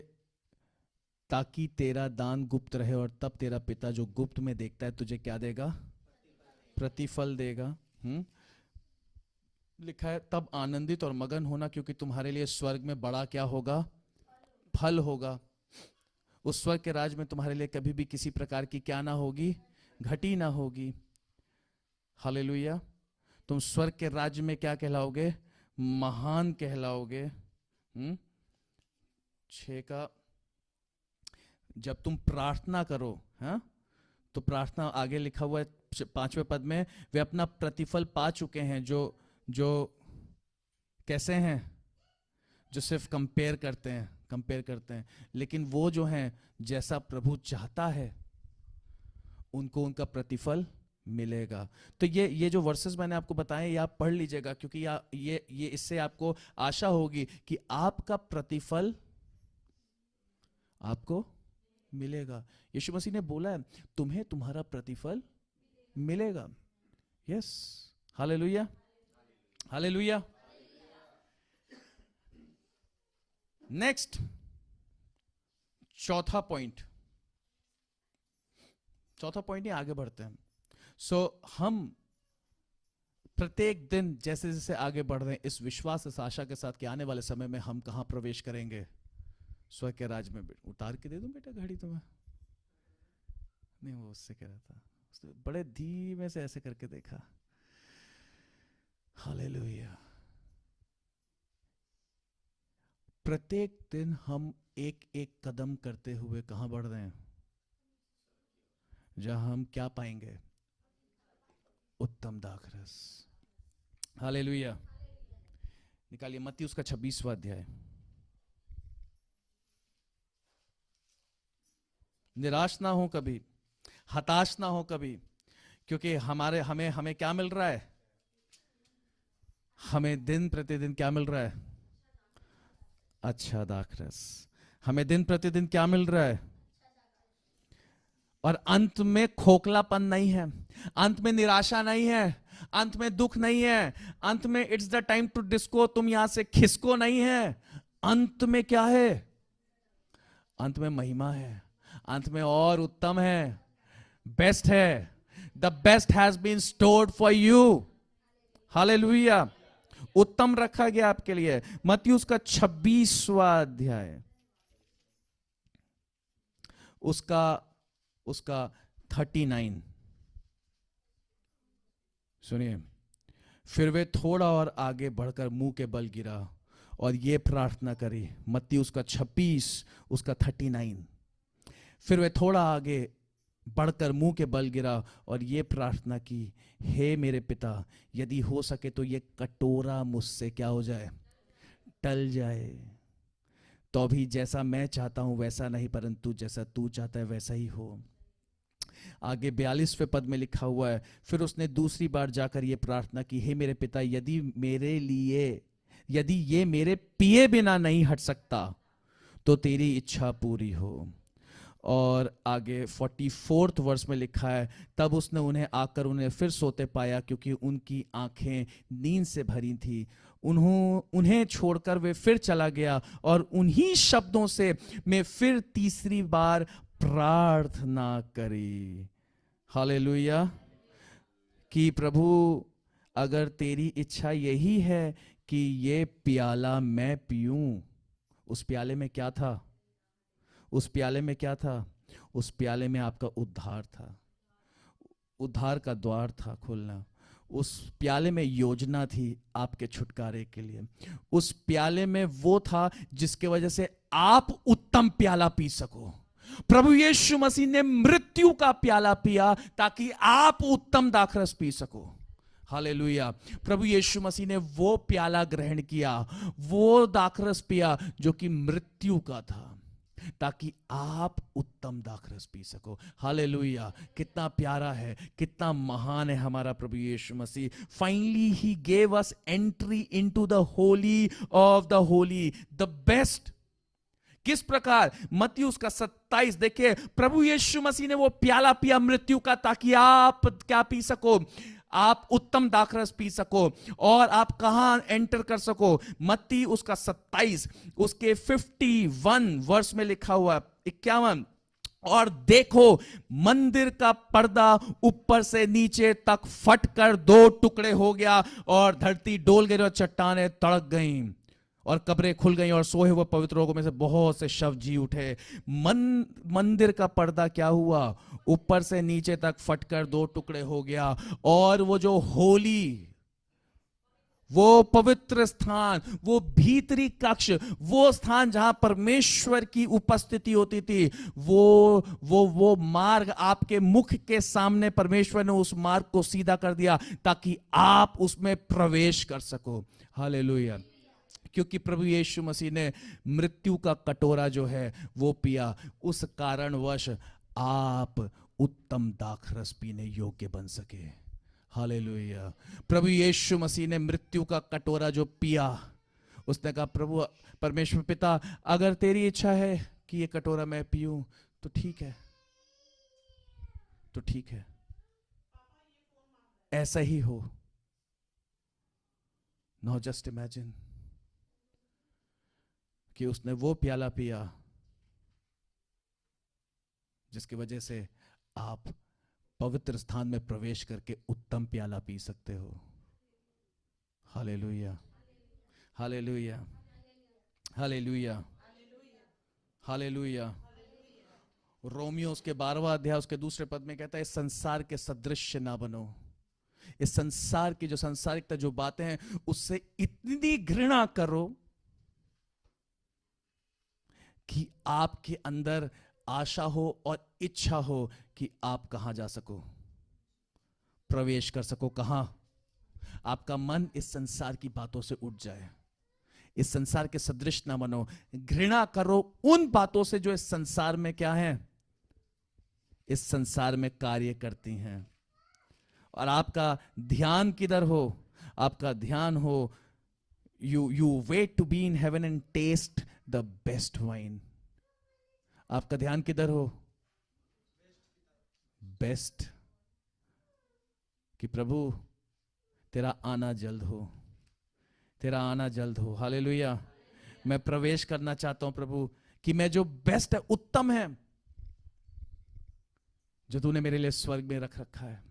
ताकि तेरा दान गुप्त रहे और तब तेरा पिता जो गुप्त में देखता है तुझे क्या देगा, प्रतिफल देगा। लिखा है तब आनंदित और मगन होना, क्योंकि तुम्हारे लिए स्वर्ग में बड़ा क्या होगा, फल होगा। उस स्वर्ग के राज में तुम्हारे लिए कभी भी किसी प्रकार की क्या ना होगी, घटी ना होगी। हालेलुया। तुम स्वर्ग के राज्य में क्या कहलाओगे, महान कहलाओगे। 6 का, जब तुम प्रार्थना करो, हाँ, तो प्रार्थना आगे लिखा हुआ है 5वें पद में, वे अपना प्रतिफल पा चुके हैं जो कैसे हैं, जो सिर्फ कंपेयर करते हैं, लेकिन वो जो हैं जैसा प्रभु चाहता है उनको उनका प्रतिफल मिलेगा। तो ये जो वर्सेस मैंने आपको बताए ये आप पढ़ लीजिएगा, क्योंकि ये इससे आपको आशा होगी कि आपका प्रतिफल आपको मिलेगा। यीशु मसीह ने बोला है तुम्हें तुम्हारा प्रतिफल मिलेगा। Yes, hallelujah, hallelujah. नेक्स्ट, चौथा पॉइंट ही आगे बढ़ते हैं। हम प्रत्येक दिन जैसे जैसे आगे बढ़ रहे हैं इस विश्वास, इस आशा के साथ कि आने वाले समय में हम कहां प्रवेश करेंगे, स्वर्ग के राज में। उतार के दे दूं बेटा घड़ी तुम्हें? नहीं, वो उससे कह रहा था, उसने बड़े धीमे से ऐसे करके देखा। हालेलुया। प्रत्येक दिन हम एक एक कदम करते हुए कहां बढ़ रहे हैं? जहां हम क्या पाएंगे? उत्तम दाखरस। हालेलुया। निकालिए मत्ती उसका 26वां अध्याय। निराश ना हो कभी, हताश ना हो कभी, क्योंकि हमें क्या मिल रहा है? हमें दिन प्रतिदिन क्या मिल रहा है? अच्छा दाखरस। हमें दिन प्रतिदिन क्या मिल रहा है? और अंत में खोखलापन नहीं है, अंत में निराशा नहीं है, अंत में दुख नहीं है, अंत में it's the time to disco, तुम यहां से खिसको नहीं है। अंत में क्या है? अंत में महिमा है, अंत में और उत्तम है, बेस्ट है। The best has been stored for you. Hallelujah. उत्तम रखा गया आपके लिए। मत्ती उसका 26वां अध्याय, उसका 39। सुनिए, फिर वे थोड़ा और आगे बढ़कर मुंह के बल गिरा और ये प्रार्थना करी। मत्ती उसका 26 उसका 39। फिर वे थोड़ा आगे बढ़कर मुंह के बल गिरा और ये प्रार्थना की, हे मेरे पिता, यदि हो सके तो ये कटोरा मुझसे क्या हो जाए? टल जाए। तो भी जैसा मैं चाहता हूं वैसा नहीं, परंतु जैसा तू चाहता है वैसा ही हो। आगे 42वें पद में लिखा हुआ है, फिर उसने दूसरी बार जाकर ये प्रार्थना की, हे मेरे पिता, यदि ये मेरे पिए बिना नहीं हट सकता तो तेरी इच्छा पूरी हो। और आगे 44 वर्ष में लिखा है, तब उसने उन्हें फिर सोते पाया, क्योंकि उनकी आंखें नींद से भरी थी। उन्हें छोड़कर वे फिर चला गया और उन्हीं शब्दों से मैं फिर तीसरी बार प्रार्थना करी। हालेलुया। कि प्रभु, अगर तेरी इच्छा यही है कि ये प्याला मैं पीऊं। उस प्याले में क्या था? उस प्याले में क्या था? उस प्याले में आपका उद्धार था, उद्धार का द्वार था खुलना। उस प्याले में योजना थी आपके छुटकारे के लिए। उस प्याले में वो था जिसके वजह से आप उत्तम प्याला पी सको। प्रभु यीशु मसीह ने मृत्यु का प्याला पिया ताकि आप उत्तम दाखरस पी सको। हालेलुया। प्रभु यीशु मसीह ने वो प्याला ग्रहण किया, वो दाखरस पिया जो कि मृत्यु का था, ताकि आप उत्तम दाखरस पी सको। हालेलुया। कितना प्यारा है, कितना महान है हमारा प्रभु Yeshu Masih. Finally he gave us entry into the holy of the holy, the best. किस प्रकार? मत्ती उसका 27 देखिए, प्रभु यीशु मसीह ने वो प्याला पिया मृत्यु का ताकि आप क्या पी सको? आप उत्तम दाखरस पी सको। और आप कहां एंटर कर सको? मत्ती उसका 27 उसके 51 वर्ष में लिखा हुआ 51, और देखो मंदिर का पर्दा ऊपर से नीचे तक फटकर 2 टुकड़े हो गया और धरती डोल गई और चट्टानें तड़क गईं और कब्रें खुल गईं और सोए हुए पवित्र लोगों में से बहुत से शव जी उठे। मंदिर का पर्दा क्या हुआ? ऊपर से नीचे तक फटकर 2 टुकड़े हो गया। और वो जो होली, वो पवित्र स्थान, वो भीतरी कक्ष, वो स्थान जहां परमेश्वर की उपस्थिति होती थी, वो मार्ग आपके मुख के सामने परमेश्वर ने उस मार्ग को सीधा कर दिया ताकि आप उसमें प्रवेश कर सको। हालेलुया। क्योंकि प्रभु यीशु मसीह ने मृत्यु का कटोरा जो है वो पिया, उस कारणवश आप उत्तम दाखरस पीने योग्य बन सके। हालेलुया। प्रभु यीशु मसीह ने मृत्यु का कटोरा जो पिया, उसने कहा प्रभु परमेश्वर पिता, अगर तेरी इच्छा है कि ये कटोरा मैं पीऊं तो ठीक है, तो ठीक है, ऐसा ही हो। नाउ जस्ट इमेजिन कि उसने वो प्याला पिया जिसकी वजह से आप पवित्र स्थान में प्रवेश करके उत्तम प्याला पी सकते हो। Hallelujah, hallelujah, hallelujah, hallelujah. Romeo उसके 12वां अध्याय उसके दूसरे पद में कहता है, इस संसार के सदृश्य ना बनो। इस संसार की जो सांसारिकता जो बातें हैं उससे इतनी घृणा करो कि आपके अंदर आशा हो और इच्छा हो कि आप कहां जा सको, प्रवेश कर सको। कहां? आपका मन इस संसार की बातों से उठ जाए। इस संसार के सदृश ना बनो, घृणा करो उन बातों से जो इस संसार में क्या है, इस संसार में कार्य करती हैं। और आपका ध्यान किधर हो? आपका ध्यान हो, you wait to be in heaven and taste the best wine. आपका ध्यान किधर हो? बेस्ट, कि प्रभु तेरा आना जल्द हो, तेरा आना जल्द हो। हालेलुया। मैं प्रवेश करना चाहता हूं प्रभु, कि मैं जो बेस्ट है, उत्तम है, जो तूने मेरे लिए स्वर्ग में रख रखा है,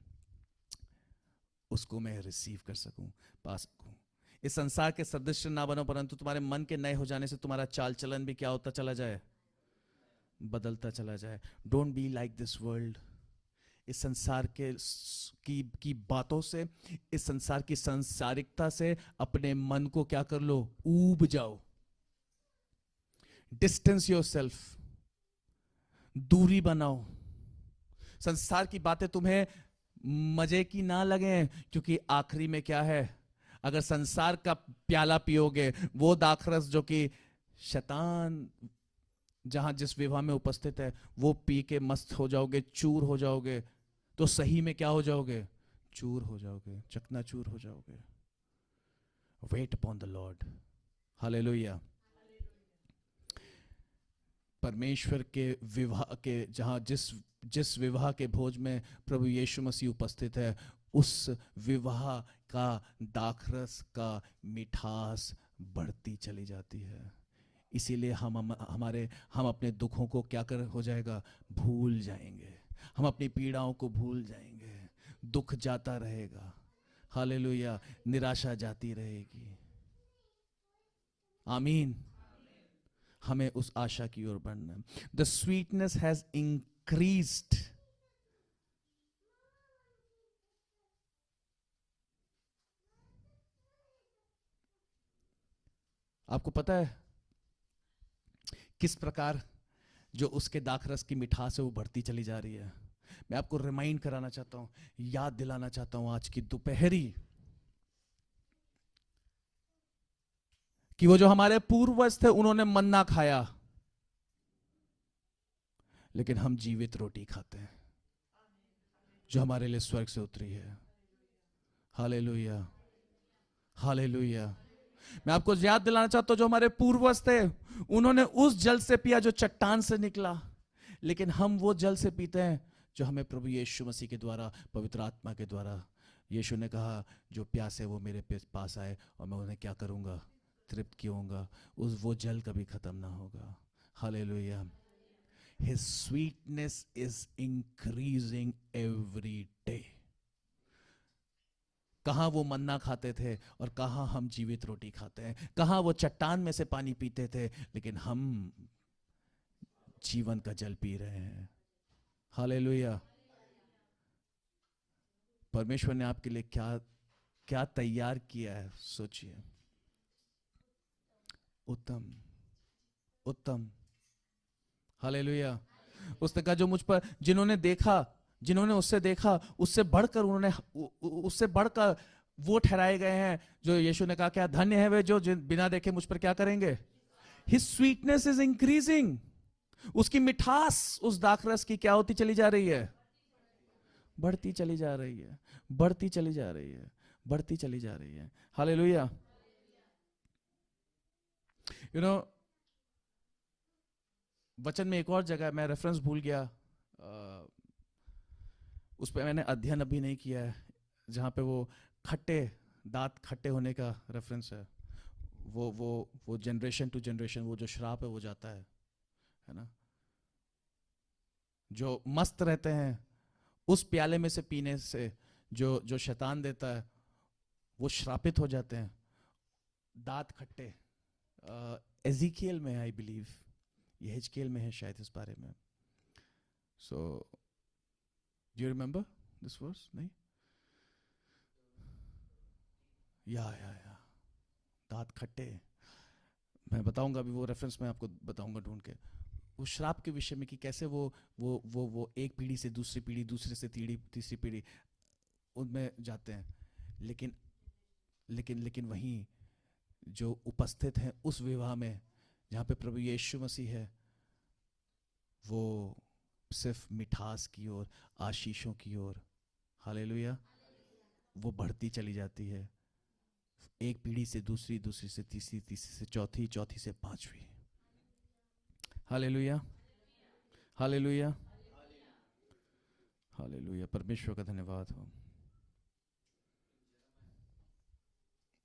उसको मैं रिसीव कर सकूं, पा सकूं। इस संसार के सदृश ना बनो, परंतु तुम्हारे मन के नए हो जाने से तुम्हारा चाल चलन भी क्या होता चला जाए, बदलता चला जाए। Don't be like this world. इस संसार की बातों से, इस संसार की सांसारिकता से अपने मन को क्या कर लो, ऊब जाओ। डिस्टेंस योरसेल्फ, दूरी बनाओ। संसार की बातें तुम्हें मजे की ना लगे, क्योंकि आखिरी में क्या है, अगर संसार का प्याला पियोगे, वो दाखरस जो कि शैतान जहां जिस विवाह में उपस्थित है, वो पी के मस्त हो जाओगे, चूर हो जाओगे, तो सही में क्या हो जाओगे, चूर हो जाओगे, चकनाचूर हो जाओगे। Weight upon the Lord. Hallelujah. परमेश्वर के विवाह के जहां जिस विवाह के भोज में प्रभु यीशु मसीह उपस्थित है, उस विवाह का दाखरस का मिठास बढ़ती चली जाती है। इसीलिए हम अपने दुखों को क्या कर हो जाएगा, भूल जाएंगे। हम अपनी पीड़ाओं को भूल जाएंगे। दुख जाता रहेगा। हालेलुया। निराशा जाती रहेगी। आमीन। हमें उस आशा की ओर बढ़ना है। The sweetness has increased. आपको पता है किस प्रकार जो उसके दाखरस की मिठास है वो बढ़ती चली जा रही है? मैं आपको रिमाइंड कराना चाहता हूं, याद दिलाना चाहता हूं आज की दोपहरी, कि वो जो हमारे पूर्वज थे उन्होंने मन्ना खाया, लेकिन हम जीवित रोटी खाते हैं जो हमारे लिए स्वर्ग से उतरी है। Hallelujah, hallelujah. मैं आपको याद दिलाना चाहता हूं, जो हमारे पूर्वज थे उन्होंने उस जल से पिया जो चट्टान से निकला, लेकिन हम वो जल से पीते हैं जो हमें प्रभु यीशु मसीह के द्वारा, पवित्र आत्मा के द्वारा। यीशु ने कहा, जो प्यास है वो मेरे पास आए और मैं उन्हें क्या करूंगा, तृप्त कियूंगा। वो जल कभी खत्म ना होगा। Hallelujah. His sweetness is increasing every day. कहां वो मन्ना खाते थे और कहां हम जीवित रोटी खाते हैं। कहां वो चट्टान में से पानी पीते थे, लेकिन हम जीवन का जल पी रहे हैं। हालेलुया। परमेश्वर ने आपके लिए क्या क्या तैयार किया है, सोचिए। उत्तम, उत्तम। हालेलुया। उसने कहा, जो मुझ पर जिन्होंने उससे देखा, उससे बढ़कर वो ठहराए गए हैं। जो यीशु ने कहा, क्या धन्य है वे जो बिना देखे मुझ पर क्या करेंगे। His sweetness is increasing. उसकी मिठास उस दाखरस की क्या होती चली जा रही है, बढ़ती चली जा रही है, बढ़ती चली जा रही है, बढ़ती चली जा रही है। हालेलुया। यू नो, वचन में एक और जगह, मैं रेफरेंस भूल गया, उस पर मैंने अध्ययन अभी नहीं किया है, जहाँ पे वो खट्टे दांत खट्टे होने का रेफरेंस है। वो जनरेशन टू जनरेशन वो जो श्राप है वो जाता है ना। जो मस्त रहते हैं उस प्याले में से पीने से जो शैतान देता है वो श्रापित हो जाते हैं। दांत खट्टे, एजिकियल में है, आई बिलीव ये हिजकियल में है शायद इस बारे में। So do you remember this verse? नहीं, या दांत खट्टे, मैं बताऊंगा अभी वो रेफरेंस, मैं आपको बताऊंगा ढूंढ के, वो श्राप के विषय में कि कैसे वो एक पीढ़ी से दूसरी पीढ़ी, दूसरे से तीसरी पीढ़ी उनमें जाते हैं। लेकिन वहीं जो उपस्थित हैं उस विवाह में जहाँ पे प्रभु यीशु मसीह है, वो सिर्फ मिठास की ओर, आशीषों की ओर, हालेलुया, वो बढ़ती चली जाती है। एक पीढ़ी से दूसरी, दूसरी से तीसरी, तीसरी से चौथी, चौथी से पांचवी। Hallelujah, hallelujah, hallelujah. परमेश्वर का धन्यवाद हो।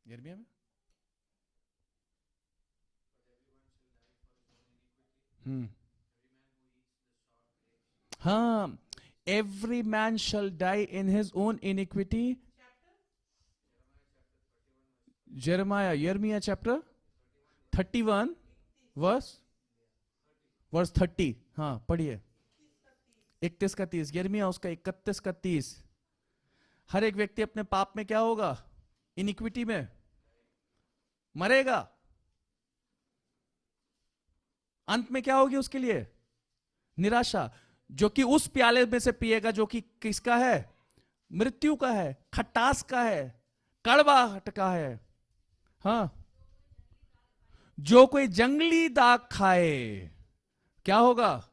यिर्मयाह में हाँ, every man shall die in his own iniquity. यिर्मयाह चैप्टर 31 वर्स 30। हाँ पढ़िए, 31 का 30। यिर्मयाह उसका 31 का 30। हर एक व्यक्ति अपने पाप में क्या होगा? इनिक्विटी में मरेगा। अंत में क्या होगी उसके लिए? निराशा, जो कि उस प्याले में से पिएगा जो कि किसका है? मृत्यु का है, खटास का है, कड़वाहट का है। हाँ, जो कोई जंगली दाग खाए क्या होगा?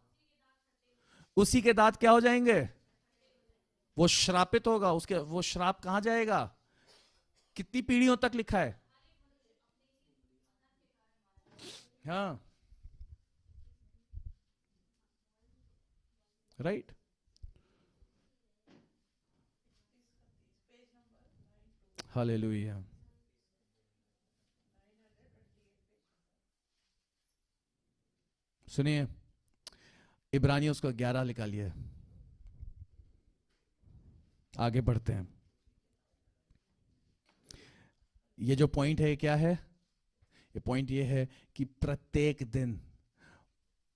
उसी के दांत क्या हो जाएंगे? वो श्रापित होगा। उसके वो श्राप कहां जाएगा? कितनी पीढ़ियों तक लिखा है? हाँ, राइट। हालेलुया। सुनिए, इब्रानियों उसका 11 निकालिए, आगे बढ़ते हैं। ये जो पॉइंट है क्या है? ये पॉइंट ये है कि प्रत्येक दिन,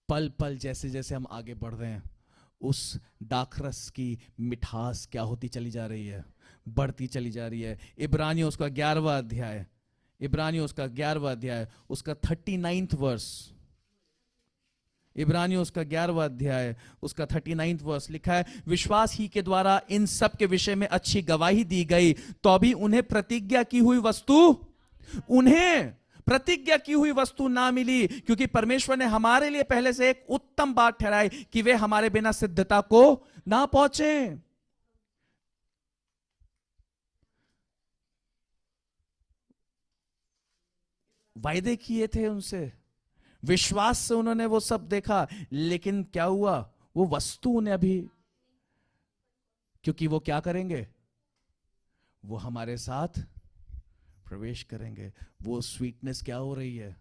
पल पल जैसे जैसे हम आगे बढ़ रहे हैं, उस दाखरस की मिठास क्या होती चली जा रही है? बढ़ती चली जा रही है। इब्रानियों उसका 11वां अध्याय, इब्रानियों उसका 11वां अध्याय, उसका 39th वर्स। इब्रानियों उसका 11वां अध्याय, उसका 39th वर्स लिखा है, विश्वास ही के द्वारा इन सब के विषय में अच्छी गवाही दी गई, तो भी उन्हें प्रतिज्ञा की हुई वस्तु ना मिली, क्योंकि परमेश्वर ने हमारे लिए पहले से एक उत्तम बात ठहराई कि वे हमारे बिना सिद्धता को ना पहुंचे। वायदे किए थे उनसे, विश्वास से उन्होंने वो सब देखा, लेकिन क्या हुआ? वो वस्तु उन्हें अभी, क्योंकि वो क्या करेंगे? वो हमारे साथ प्रवेश करेंगे। वो स्वीटनेस क्या हो रही है?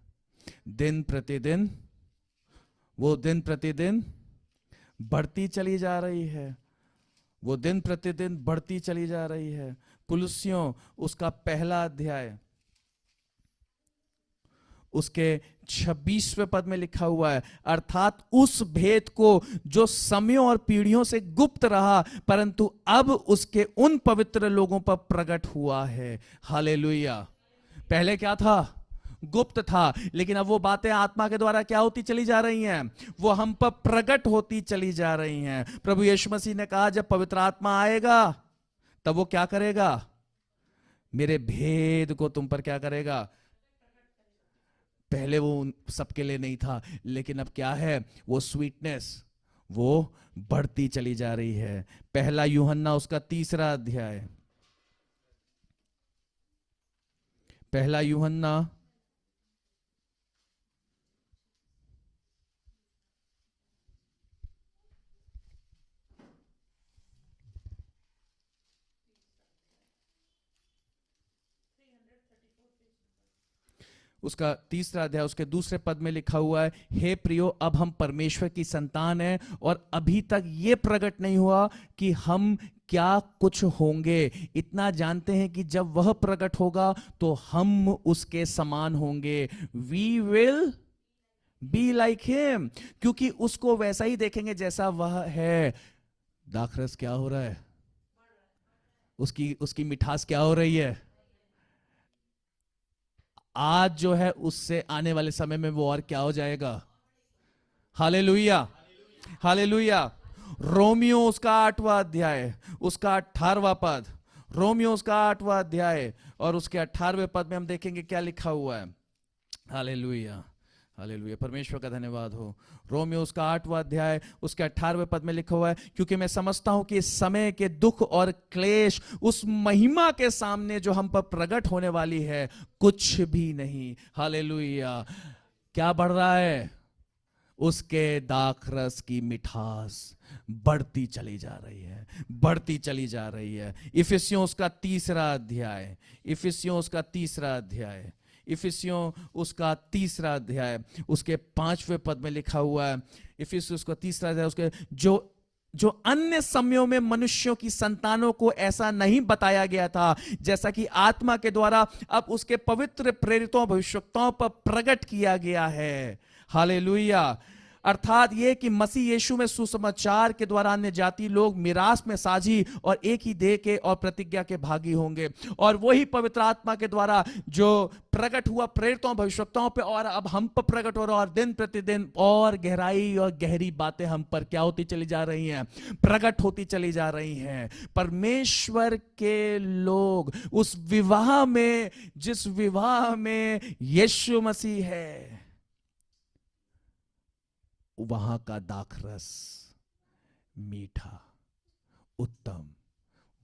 दिन प्रतिदिन, वो दिन प्रतिदिन बढ़ती चली जा रही है, वो दिन प्रतिदिन बढ़ती चली जा रही है। कुलुस्सियों उसका 1 अध्याय, उसके 26वें पद में लिखा हुआ है, अर्थात उस भेद को जो समयों और पीढ़ियों से गुप्त रहा, परंतु अब उसके उन पवित्र लोगों पर प्रकट हुआ है। हालेलुया। पहले क्या था? गुप्त था, लेकिन अब वो बातें आत्मा के द्वारा क्या होती चली जा रही हैं? वो हम पर प्रकट होती चली जा रही हैं। प्रभु यीशु मसीह ने कहा, जब पवित्र आत्मा आएगा तब वो क्या करेगा? मेरे भेद को तुम पर क्या करेगा? पहले वो सबके लिए नहीं था, लेकिन अब क्या है? वो स्वीटनेस, वो बढ़ती चली जा रही है। पहला यूहन्ना उसका 3रा अध्याय, पहला यूहन्ना उसका 3रा अध्याय उसके 2 पद में लिखा हुआ है, हे प्रियो, अब हम परमेश्वर की संतान हैं और अभी तक ये प्रकट नहीं हुआ कि हम क्या कुछ होंगे। इतना जानते हैं कि जब वह प्रकट होगा तो हम उसके समान होंगे। We will be like him, क्योंकि उसको वैसा ही देखेंगे जैसा वह है। दाखरस क्या हो रहा है? उसकी मिठास क्या हो रही है? आज जो है उससे आने वाले समय में वो और क्या हो जाएगा? Hallelujah, hallelujah. रोमियो उसका 8वां अध्याय उसका 18वां पद, रोमियो उसका 8वां अध्याय और उसके 18वें पद में हम देखेंगे क्या लिखा हुआ है। हालेलुया, हालेलुया, परमेश्वर का धन्यवाद हो। रोमियो उसका 8वां अध्याय उसके 18वें पद में लिखा हुआ है, क्योंकि मैं समझता हूं कि इस समय के दुख और क्लेश उस महिमा के सामने जो हम पर प्रकट होने वाली है कुछ भी नहीं। हालेलुया। क्या बढ़ रहा है? उसके दाखरस की मिठास बढ़ती चली जा रही है, बढ़ती चली जा रही है। इफिसियों उसका 3रा अध्याय, इफिसियों उसका 3रा अध्याय, इफिसियों उसका 3रा अध्याय उसके 5वें पद में लिखा हुआ है। इफिसियों उसका 3रा अध्याय उसके जो अन्य समयों में मनुष्यों की संतानों को ऐसा नहीं बताया गया था, जैसा कि आत्मा के द्वारा अब उसके पवित्र प्रेरितों भविष्यवक्ताओं पर प्रकट किया गया है। हालेलुया। अर्थात यह कि मसीह यीशु में सुसमाचार के द्वारा अन्य जाति लोग मिरास में साझी और एक ही देह के और प्रतिज्ञा के भागी होंगे, और वही पवित्र आत्मा के द्वारा जो प्रकट हुआ प्रेरितों भविष्यवक्ताओं पे और अब हम पर प्रकट हो रहा है, और दिन प्रतिदिन और गहराई और गहरी बातें हम पर क्या होती चली जा रही हैं? प्रकट होती चली जा रही हैं। परमेश्वर के लोग उस विवाह में, जिस विवाह में यीशु मसीह है, वहां का दाखरस मीठा, उत्तम,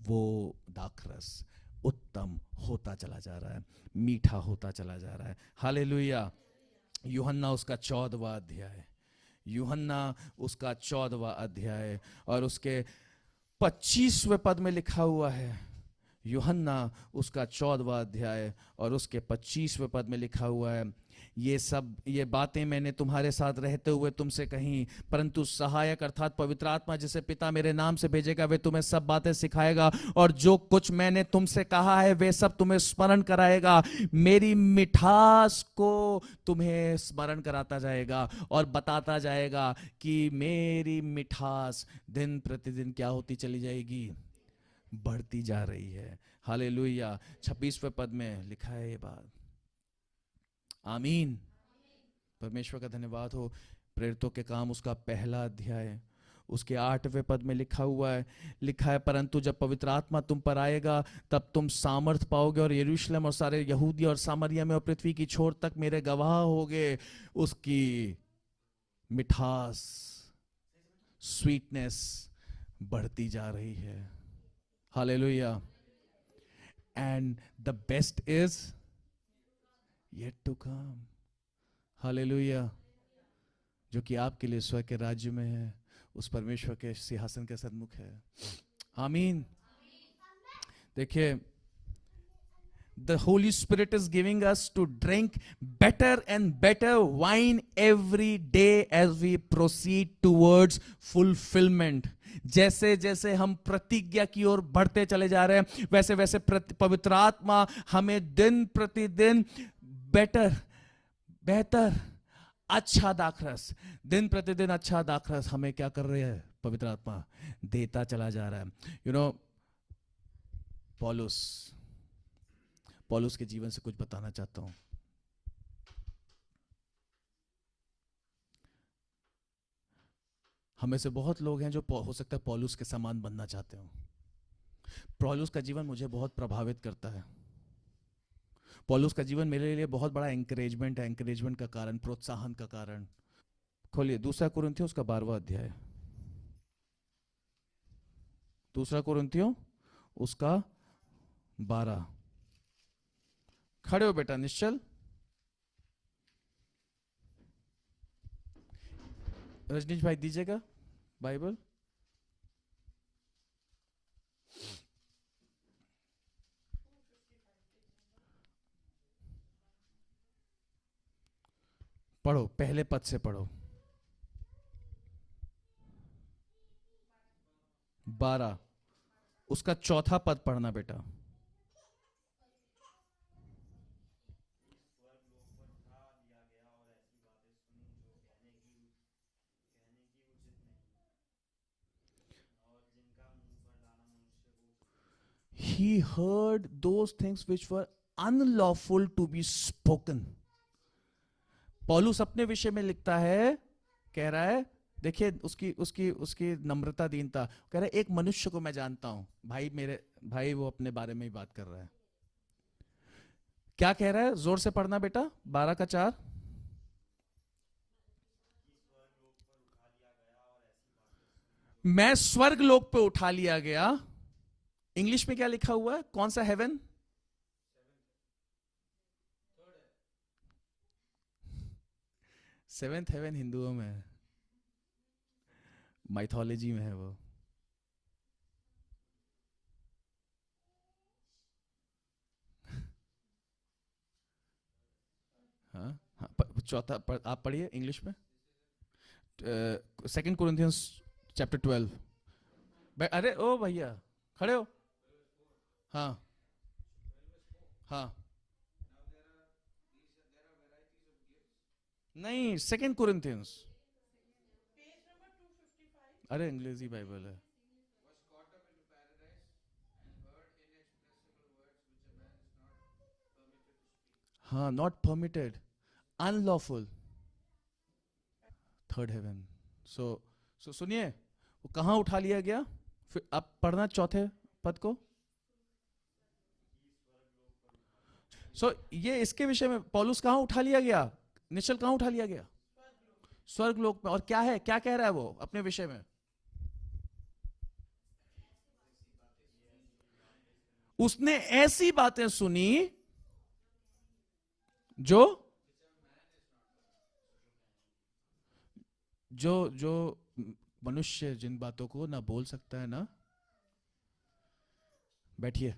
वो दाखरस उत्तम होता चला जा रहा है, मीठा होता चला जा रहा है। हालेलुया। यूहन्ना उसका 14वां अध्याय, यूहन्ना उसका 14वां अध्याय और उसके 25वें पद में लिखा हुआ है। यूहन्ना उसका 14वां अध्याय और उसके 25वें पद में लिखा हुआ है, ये बातें मैंने तुम्हारे साथ रहते हुए तुमसे कही, परंतु सहायक अर्थात पवित्र आत्मा जिसे पिता मेरे नाम से भेजेगा वे तुम्हें सब बातें सिखाएगा और जो कुछ मैंने तुमसे कहा है वे सब तुम्हें स्मरण कराएगा। मेरी मिठास को तुम्हें स्मरण कराता जाएगा और बताता जाएगा कि मेरी मिठास दिन प्रतिदिन क्या होती चली जाएगी? बढ़ती जा रही है। हालेलुया। 26वें पद में लिखा है ये बात। आमीन। परमेश्वर का धन्यवाद हो। प्रेरितों के काम उसका पहला अध्याय उसके 8वें पद में लिखा है, परंतु जब पवित्र आत्मा तुम पर आएगा तब तुम सामर्थ पाओगे और यरूशलेम और सारे यहूदी और सामरिया में और पृथ्वी की छोर तक मेरे गवाह होगे। उसकी मिठास, स्वीटनेस बढ़ती जा रही है। Hallelujah. And the best is yet to come. Hallelujah. जो कि आपके लिए स्वर्ग के राज्य में है, उस परमेश्वर के सिंहासन के सन्मुख है। आमीन। देखिए, the Holy Spirit is giving us to drink better and better wine every day as we proceed towards fulfillment. जैसे जैसे हम प्रतिज्ञा की ओर बढ़ते चले जा रहे हैं, वैसे वैसे पवित्र आत्मा हमें दिन प्रतिदिन बेहतर अच्छा दाखरस, दिन प्रतिदिन अच्छा दाखरस हमें क्या कर रही है? पवित्र आत्मा देता चला जा रहा है। यू नो, पौलुस के जीवन से कुछ बताना चाहता हूं। हमें से बहुत लोग हैं जो हो सकता है पौलुस के समान बनना चाहते हो। पौलुस का जीवन मुझे बहुत प्रभावित करता है। पौलुस का जीवन मेरे लिए बहुत बड़ा एंकरेजमेंट है, एंकरेजमेंट का कारण, प्रोत्साहन का कारण। खोलिए 2 कुरिन्थियों उसका 12वां अध्याय, दूसरा कुरिन्थियों उसका 12। खड़े हो बेटा, निश्चल। रजनीश भाई दीजिएगा बाइबल। पढ़ो, पहले पद से पढ़ो। 12 उसका चौथा पद पढ़ना बेटा। He heard those things which were unlawful to be spoken. पौलुस अपने विषय में लिखता है, कह रहा है, देखिए उसकी उसकी उसकी नम्रता दीनता, कह रहा है एक मनुष्य को मैं जानता हूं, भाई मेरे भाई वो अपने बारे में ही बात कर रहा है। क्या कह रहा है? जोर से पढ़ना बेटा, 12 का 4। मैं स्वर्ग लोक पे उठा लिया गया। इंग्लिश में क्या लिखा हुआ है? कौन सा हेवन? सेवेंथ हेवन हिंदुओं में है, माइथोलॉजी में है वो। हाँ, चौथा आप पढ़िए इंग्लिश में। 2 Corinthians chapter 12। अरे ओ भैया खड़े हो। हाँ हाँ, नहीं 2 Corinthians। अरे अंग्रेजी बाइबल है। हाँ, not permitted, unlawful, third heaven. सो सुनिए, वो कहाँ उठा लिया गया? फिर आप पढ़ना चौथे पद को। ये इसके विषय में पौलुस कहाँ उठा लिया गया? निश्चल कहाँ उठा लिया गया? स्वर्ग लोक में। और क्या है, क्या कह रहा है वो अपने विषय में? उसने ऐसी बातें सुनी जो जो जो मनुष्य जिन बातों को ना बोल सकता है ना। बैठिए।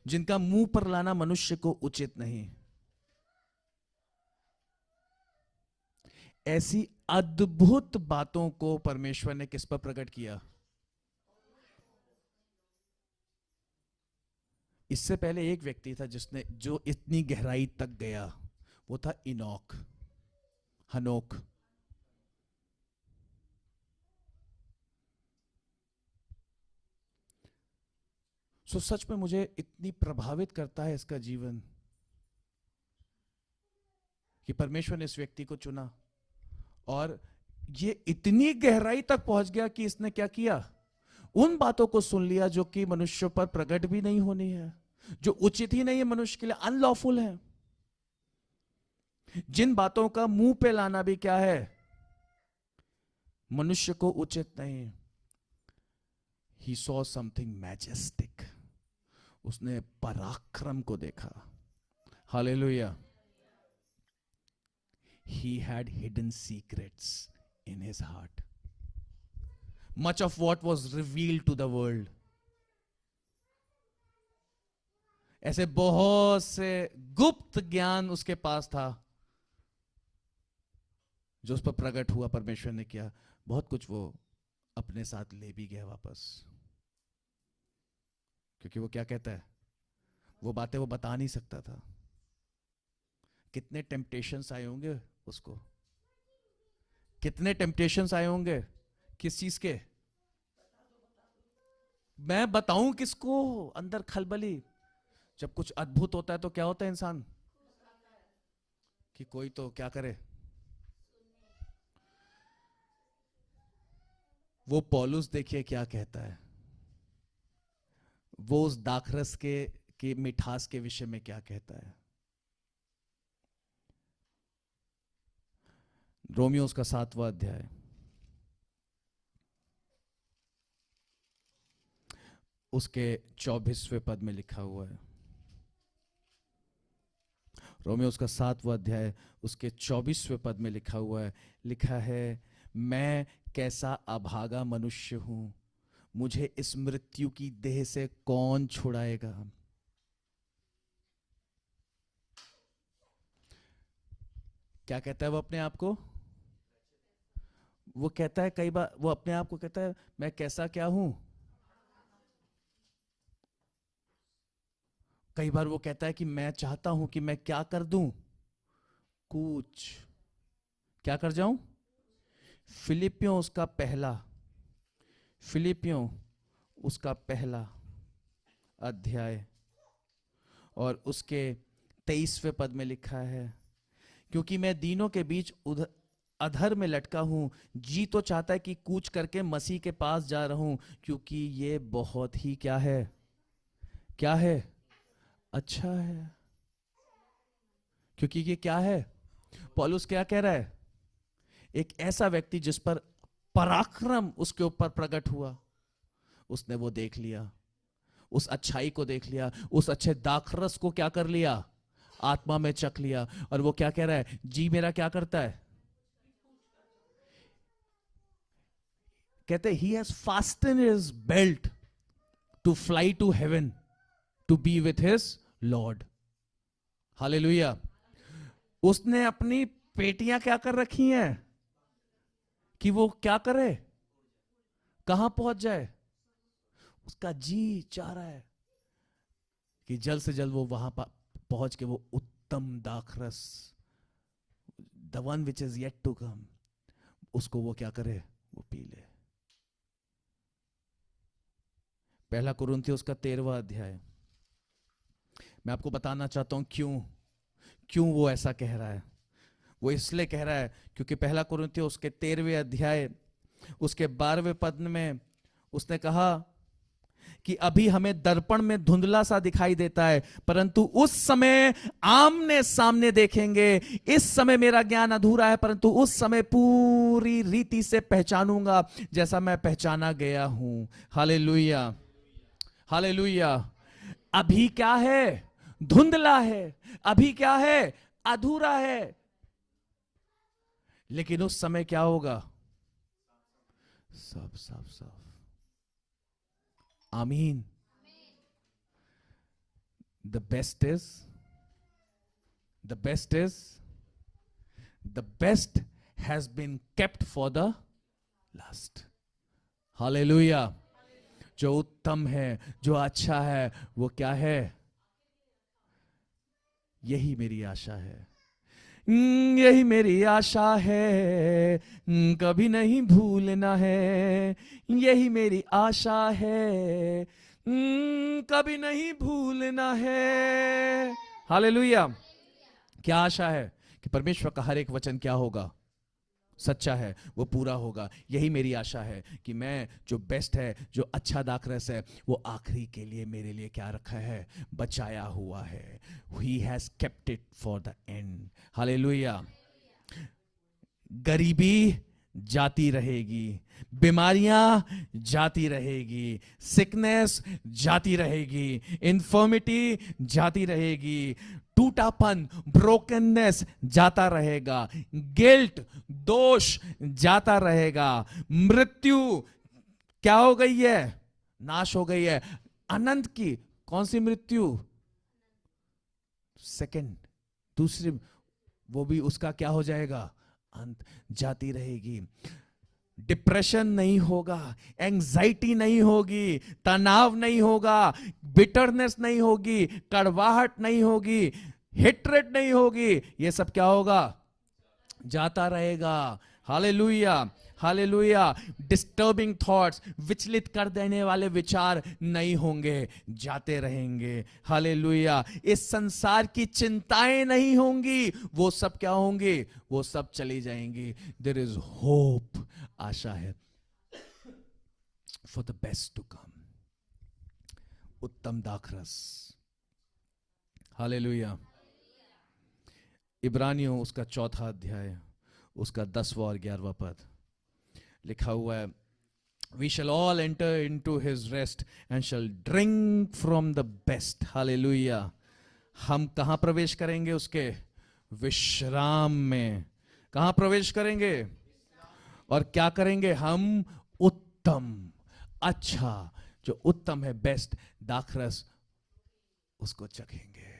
जिनका मुंह पर लाना मनुष्य को उचित नहीं, ऐसी अद्भुत बातों को परमेश्वर ने किस पर प्रकट किया? इससे पहले एक व्यक्ति था जिसने जो इतनी गहराई तक गया, वो था इनोक, हनोक। सच में मुझे इतनी प्रभावित करता है इसका जीवन कि परमेश्वर ने इस व्यक्ति को चुना और ये इतनी गहराई तक पहुंच गया कि इसने क्या किया? उन बातों को सुन लिया जो कि मनुष्य पर प्रकट भी नहीं होनी है, जो उचित ही नहीं है मनुष्य के लिए, अनलॉफुल है। जिन बातों का मुंह पे लाना भी क्या है? मनुष्य को उचित नहीं। He saw something majestic। उसने पराक्रम को देखा। Hallelujah. He had hidden secrets in his heart. Much of what was revealed to the world। ऐसे बहुत से गुप्त ज्ञान उसके पास था जो उस पर प्रकट हुआ, परमेश्वर ने किया। बहुत कुछ वो अपने साथ ले भी गया वापस, क्योंकि वो क्या कहता है, वो बातें वो बता नहीं सकता था। कितने टेम्पटेशंस आए होंगे उसको, कितने टेम्पटेशंस आए होंगे, किस चीज के? मैं बताऊं किसको? अंदर खलबली। जब कुछ अद्भुत होता है तो क्या होता है इंसान कि कोई तो क्या करे। वो पौलुस देखिए क्या कहता है, वो उस दाखरस के मिठास के विषय में क्या कहता है। रोमियो उसका 7वां अध्याय। उसके 24वें पद में लिखा हुआ है। रोमियो उसका 7वां अध्याय उसके 24वें पद में लिखा हुआ है, लिखा है, मैं कैसा अभागा मनुष्य हूं, मुझे इस मृत्यु की देह से कौन छुड़ाएगा। क्या कहता है वो अपने आप को? वो कहता है कई बार, वो अपने आप को कहता है मैं कैसा क्या हूं। कई बार वो कहता है कि मैं चाहता हूं कि मैं क्या कर दूं, कुछ क्या कर जाऊं। फिलिपियों उसका पहला अध्याय और उसके 23वें पद में लिखा है, क्योंकि मैं दिनों के बीच अधर में लटका हूं, जी तो चाहता है कि कूच करके मसीह के पास जा रहा हूं, क्योंकि ये बहुत ही क्या है अच्छा है। क्योंकि ये क्या है, पौलुस क्या कह रहा है, एक ऐसा व्यक्ति जिस पर पराक्रम उसके ऊपर प्रकट हुआ, उसने वो देख लिया, उस अच्छाई को देख लिया, उस अच्छे दाखरस को क्या कर लिया, आत्मा में चख लिया। और वो क्या कह रहा है, जी मेरा क्या करता है, कहते he has fastened his belt to fly to heaven to be with his Lord. Hallelujah. उसने अपनी पेटियां क्या कर रखी हैं कि वो क्या करे, कहां पहुंच जाए। उसका जी चाह रहा है कि जल्द से जल्द वो वहां पहुंच के वो उत्तम दाखरस, the one which is yet to come, उसको वो क्या करे, वो पी ले। पहला कुरिन्थियों उसका 13वां अध्याय, मैं आपको बताना चाहता हूं क्यों वो ऐसा कह रहा है। वो इसलिए कह रहा है क्योंकि पहला कुरिन्थियों उसके 13वें अध्याय उसके 12वें पद में उसने कहा कि अभी हमें दर्पण में धुंधला सा दिखाई देता है, परंतु उस समय आमने सामने देखेंगे। इस समय मेरा ज्ञान अधूरा है, परंतु उस समय पूरी रीति से पहचानूंगा जैसा मैं पहचाना गया हूं। Hallelujah, hallelujah. अभी क्या है, धुंधला है, अभी क्या है, अधूरा है, लेकिन उस समय क्या होगा, सब सब सब। आमीन। The best has been kept for the last. Hallelujah. जो उत्तम है, जो अच्छा है, वो क्या है, यही मेरी आशा है, यही मेरी आशा है, कभी नहीं भूलना है, यही मेरी आशा है, कभी नहीं भूलना है। हालेलुया। क्या आशा है कि परमेश्वर का हर एक वचन क्या होगा, सच्चा है, वो पूरा होगा। यही मेरी आशा है कि मैं जो बेस्ट है, जो अच्छा दाखरस है, वो आखिरी के लिए मेरे लिए क्या रखा है, बचाया हुआ है। He has kept it for the end. Hallelujah. गरीबी जाती रहेगी, बीमारियां जाती रहेगी, सिकनेस जाती रहेगी, इन्फर्मिटी जाती रहेगी, टूटापन, ब्रोकननेस जाता रहेगा, गिल्ट, दोष जाता रहेगा, मृत्यु क्या हो गई है, नाश हो गई है। अनंत की कौन सी मृत्यु, सेकंड, दूसरी, वो भी उसका क्या हो जाएगा, अंत, जाती रहेगी। डिप्रेशन नहीं होगा, एंजाइटी नहीं होगी, तनाव नहीं होगा, बिटरनेस नहीं होगी, कड़वाहट नहीं होगी, हेट्रेड नहीं होगी, ये सब क्या होगा, जाता रहेगा। Hallelujah, hallelujah. डिस्टर्बिंग थॉट्स, विचलित कर देने वाले विचार नहीं होंगे, जाते रहेंगे। हालेलुया। इस संसार की चिंताएं नहीं होंगी, वो सब क्या होंगी, वो सब चली जाएंगी। देयर इज होप, आशा है for the best to come, उत्तम दाखरस। हालेलुया। इब्रानियों उसका 4वां अध्याय उसका 10वां और 11वां पद लिखा हुआ है, We shall all enter into his rest and shall drink from the best. Hallelujah. हम कहां प्रवेश करेंगे? उसके विश्राम में. कहां प्रवेश करेंगे? और क्या करेंगे? हम उत्तम, अच्छा, जो उत्तम है, बेस्ट दाखरस, उसको चखेंगे.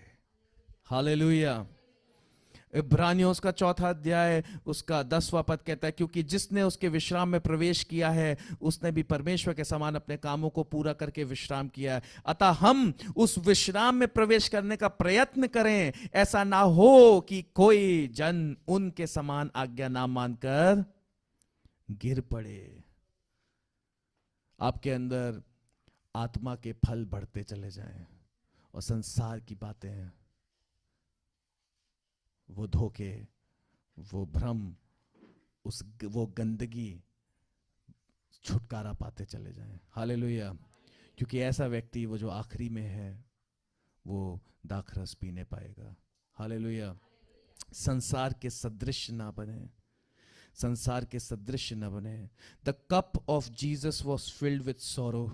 हालेलुया. इब्रानियों उसका 4 अध्याय उसका 10वां पद कहता है, क्योंकि जिसने उसके विश्राम में प्रवेश किया है उसने भी परमेश्वर के समान अपने कामों को पूरा करके विश्राम किया है. अतः हम उस विश्राम में प्रवेश करने का प्रयत्न करें, ऐसा ना हो कि कोई जन उनके समान आज्ञा ना मानकर गिर पड़े. आपके अंदर आत्मा के फल बढ़ते चले जाएं और संसार की बातें, वो धोखे, वो भ्रम, वो गंदगी छुटकारा पाते चले जाएं. हालेलुया. क्योंकि ऐसा व्यक्ति, वो जो आखिरी में है, वो दाखरस पीने पाएगा. हालेलुया. संसार के सदृश ना बने, संसार के सदृश न बने. The cup of Jesus was filled with sorrow.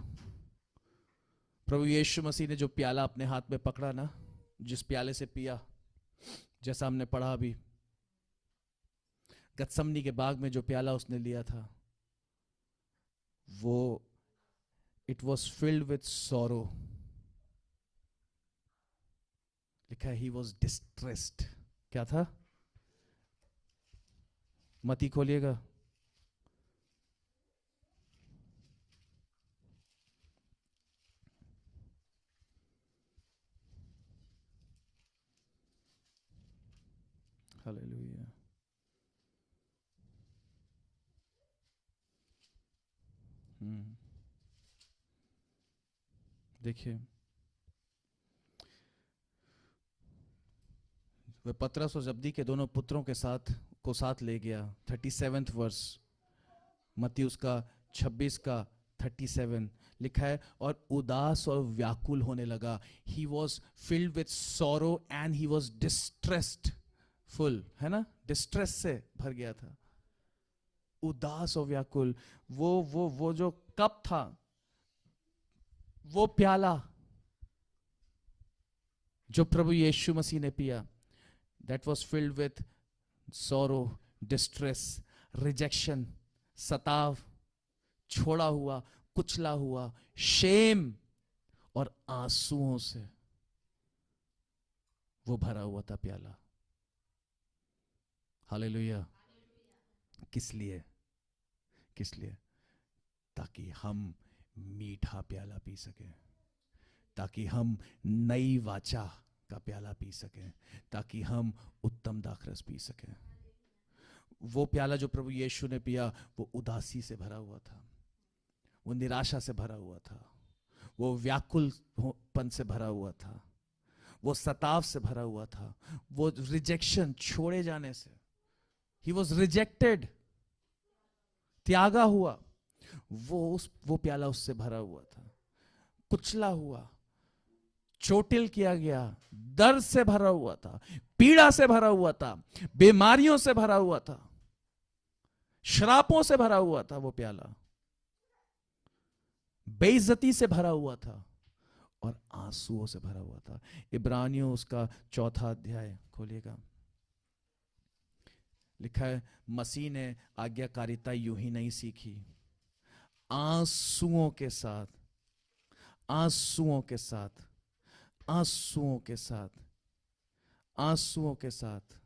प्रभु यीशु मसीह ने जो प्याला अपने हाथ में पकड़ा ना, जिस प्याले से पिया, जैसा हमने पढ़ा अभी, गत्समनी के बाग में जो प्याला उसने लिया था, वो it was filled with sorrow. लिखा है ही वॉज डिस्ट्रेस्ड. क्या था? मती खोलिएगा. हालेलुया. देखिए, वह पतरस और जब्दी के दोनों पुत्रों के साथ ले गया. 37th वर्स, मत्ती उसका 26 का 37 लिखा है, और उदास और व्याकुल होने लगा. He was filled with sorrow and he was distressed. Full है ना, डिस्ट्रेस से भर गया था. उदास और व्याकुल. वो जो कप था, वो प्याला जो प्रभु यीशु मसीह ने पिया, that was filled with sorrow, distress, rejection, सताव, छोड़ा हुआ, कुचला हुआ, shame और आंसुओं से वो भरा हुआ था प्याला. हालेलुया. किस लिए? किस लिए? ताकि हम मीठा प्याला पी सकें, ताकि हम नई वाचा का प्याला पी सकें, ताकि हम उत्तम दाखरस पी सकें. वो प्याला जो प्रभु यीशु ने पिया, वो उदासी से भरा हुआ था, वो निराशा से भरा हुआ था, वो व्याकुलपन से भरा हुआ था, वो सताव से भरा हुआ था, वो रिजेक्शन, छोड़े जाने से. ही वॉज रिजेक्टेड, त्यागा हुआ. वो प्याला उससे भरा हुआ था. कुचला हुआ, चोटिल किया गया, दर्द से भरा हुआ था, पीड़ा से भरा हुआ था, बीमारियों से भरा हुआ था, श्रापों से भरा हुआ था. वो प्याला बेइज्जती से भरा हुआ था और आंसुओं से भरा हुआ था. इब्रानियों उसका 4 अध्याय खोलिएगा. लिखा है, मसीह ने आज्ञाकारिता यूं ही नहीं सीखी, आंसुओं के साथ, आंसुओं के साथ, आंसुओं के साथ, आंसुओं के साथ.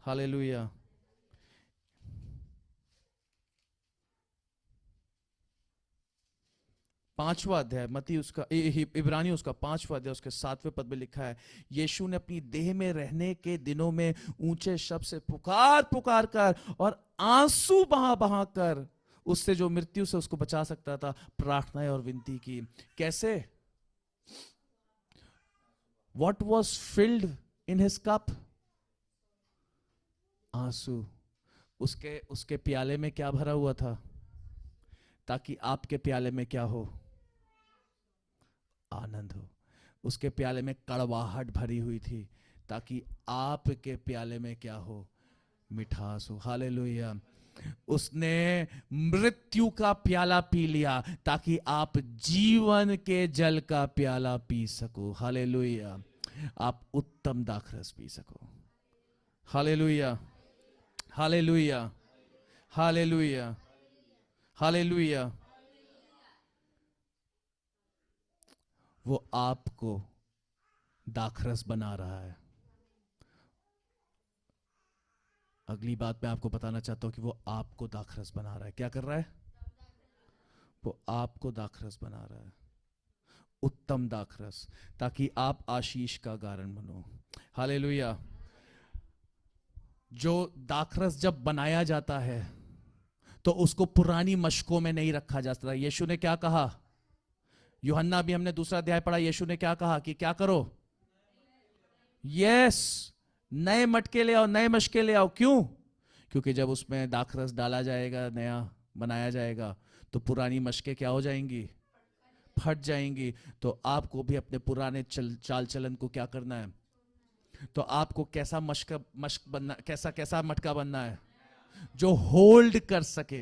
हालेलुया. पांचवा अध्याय मती उसका इब्रानी उसका 5वां अध्याय उसके 7वें पद में लिखा है, यीशु ने अपनी देह में रहने के दिनों में ऊंचे शब्द से पुकार कर और आंसू बहा कर उससे जो मृत्यु से उसको बचा सकता था प्रार्थनाएं और विनती की. कैसे? What was filled in his cup? आंसू. उसके प्याले में क्या भरा हुआ था? ताकि आपके प्याले में क्या हो? आनंद हो. उसके प्याले में कड़वाहट भरी हुई थी, ताकि आपके प्याले में क्या हो? मिठास हो. हालेलुया. उसने मृत्यु का प्याला पी लिया ताकि आप जीवन के जल का प्याला पी सको। हालेलुया। आप उत्तम दाखरस पी सको। Hallelujah, hallelujah, hallelujah, hallelujah. वो आपको दाखरस बना रहा है। अगली बात मैं आपको बताना चाहता हूं कि वो आपको दाखरस बना रहा है। क्या कर रहा है? वो आपको दाखरस बना रहा है, उत्तम दाखरस, ताकि आप आशीष का कारण बनो। हालेलुया। जो दाखरस जब बनाया जाता है तो उसको पुरानी मशकों में नहीं रखा जा सकता। यीशु ने क्या कहा? यूहन्ना भी हमने दूसरा अध्याय पढ़ा। यीशु ने क्या कहा कि क्या करो? यस, नए मटके ले आओ, नए मशके ले आओ। क्यों? क्योंकि जब उसमें दाखरस डाला जाएगा, नया बनाया जाएगा, तो पुरानी मशके क्या हो जाएंगी? फट जाएंगी। तो आपको भी अपने पुराने चाल चलन को क्या करना है? तो आपको कैसा मशक बनना, कैसा मटका बनना है जो होल्ड कर सके।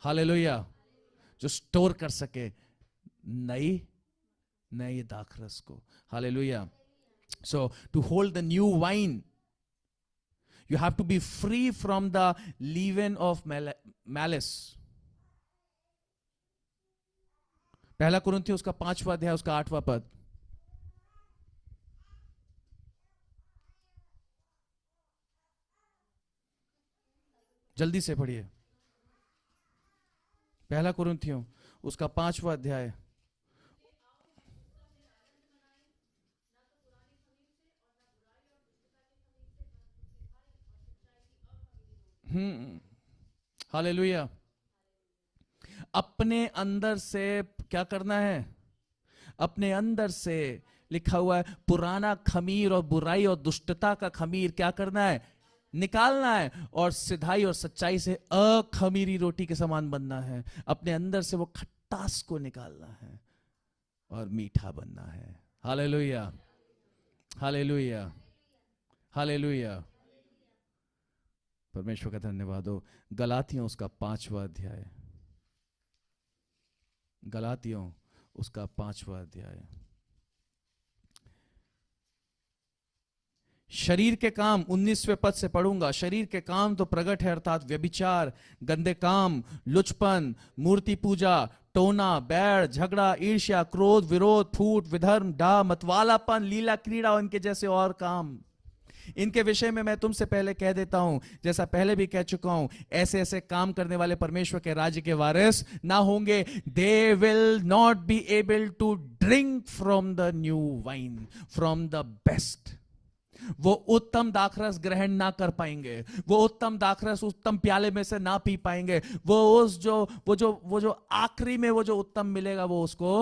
हालेलुया। जो स्टोर कर सके नई दाखरस को। Hallelujah. So to hold the new wine, you have to be free from the leaven of malice. पहला कुरिन्थियों उसका 5वां अध्याय उसका 8वां पद। जल्दी से पढ़िए। पहला कुरिन्थियों उसका 5वां अध्याय। हालेलुया। अपने अंदर से क्या करना है? अपने अंदर से लिखा हुआ है, पुराना खमीर और बुराई और दुष्टता का खमीर क्या करना है? निकालना है, और सिधाई और सच्चाई से अखमीरी रोटी के समान बनना है। अपने अंदर से वो खट्टास को निकालना है और मीठा बनना है। Hallelujah, hallelujah, hallelujah. परमेश्वर का धन्यवाद हो। गलातियों उसका 5वां अध्याय। गलातियों उसका 5वां अध्याय। शरीर के काम 19वें पद से पढ़ूंगा। शरीर के काम तो प्रकट है, अर्थात व्यभिचार, गंदे काम, लुचपन, मूर्ति पूजा, टोना, बैर, झगड़ा, ईर्ष्या, क्रोध, विरोध, फूट, विधर्म, डाह, मतवालापन, लीला क्रीड़ा और इनके जैसे और काम। इनके विषय में मैं तुमसे पहले कह देता हूं, जैसा पहले भी कह चुका हूं, ऐसे ऐसे काम करने वाले परमेश्वर के राज्य के वारिस ना होंगे। They will not be able to drink from the new wine, from the best. वो उत्तम दाखरस ग्रहण ना कर पाएंगे। वो उत्तम दाखरस उत्तम प्याले में से ना पी पाएंगे। वो जो आखिरी में वो जो उत्तम मिलेगा वो उसको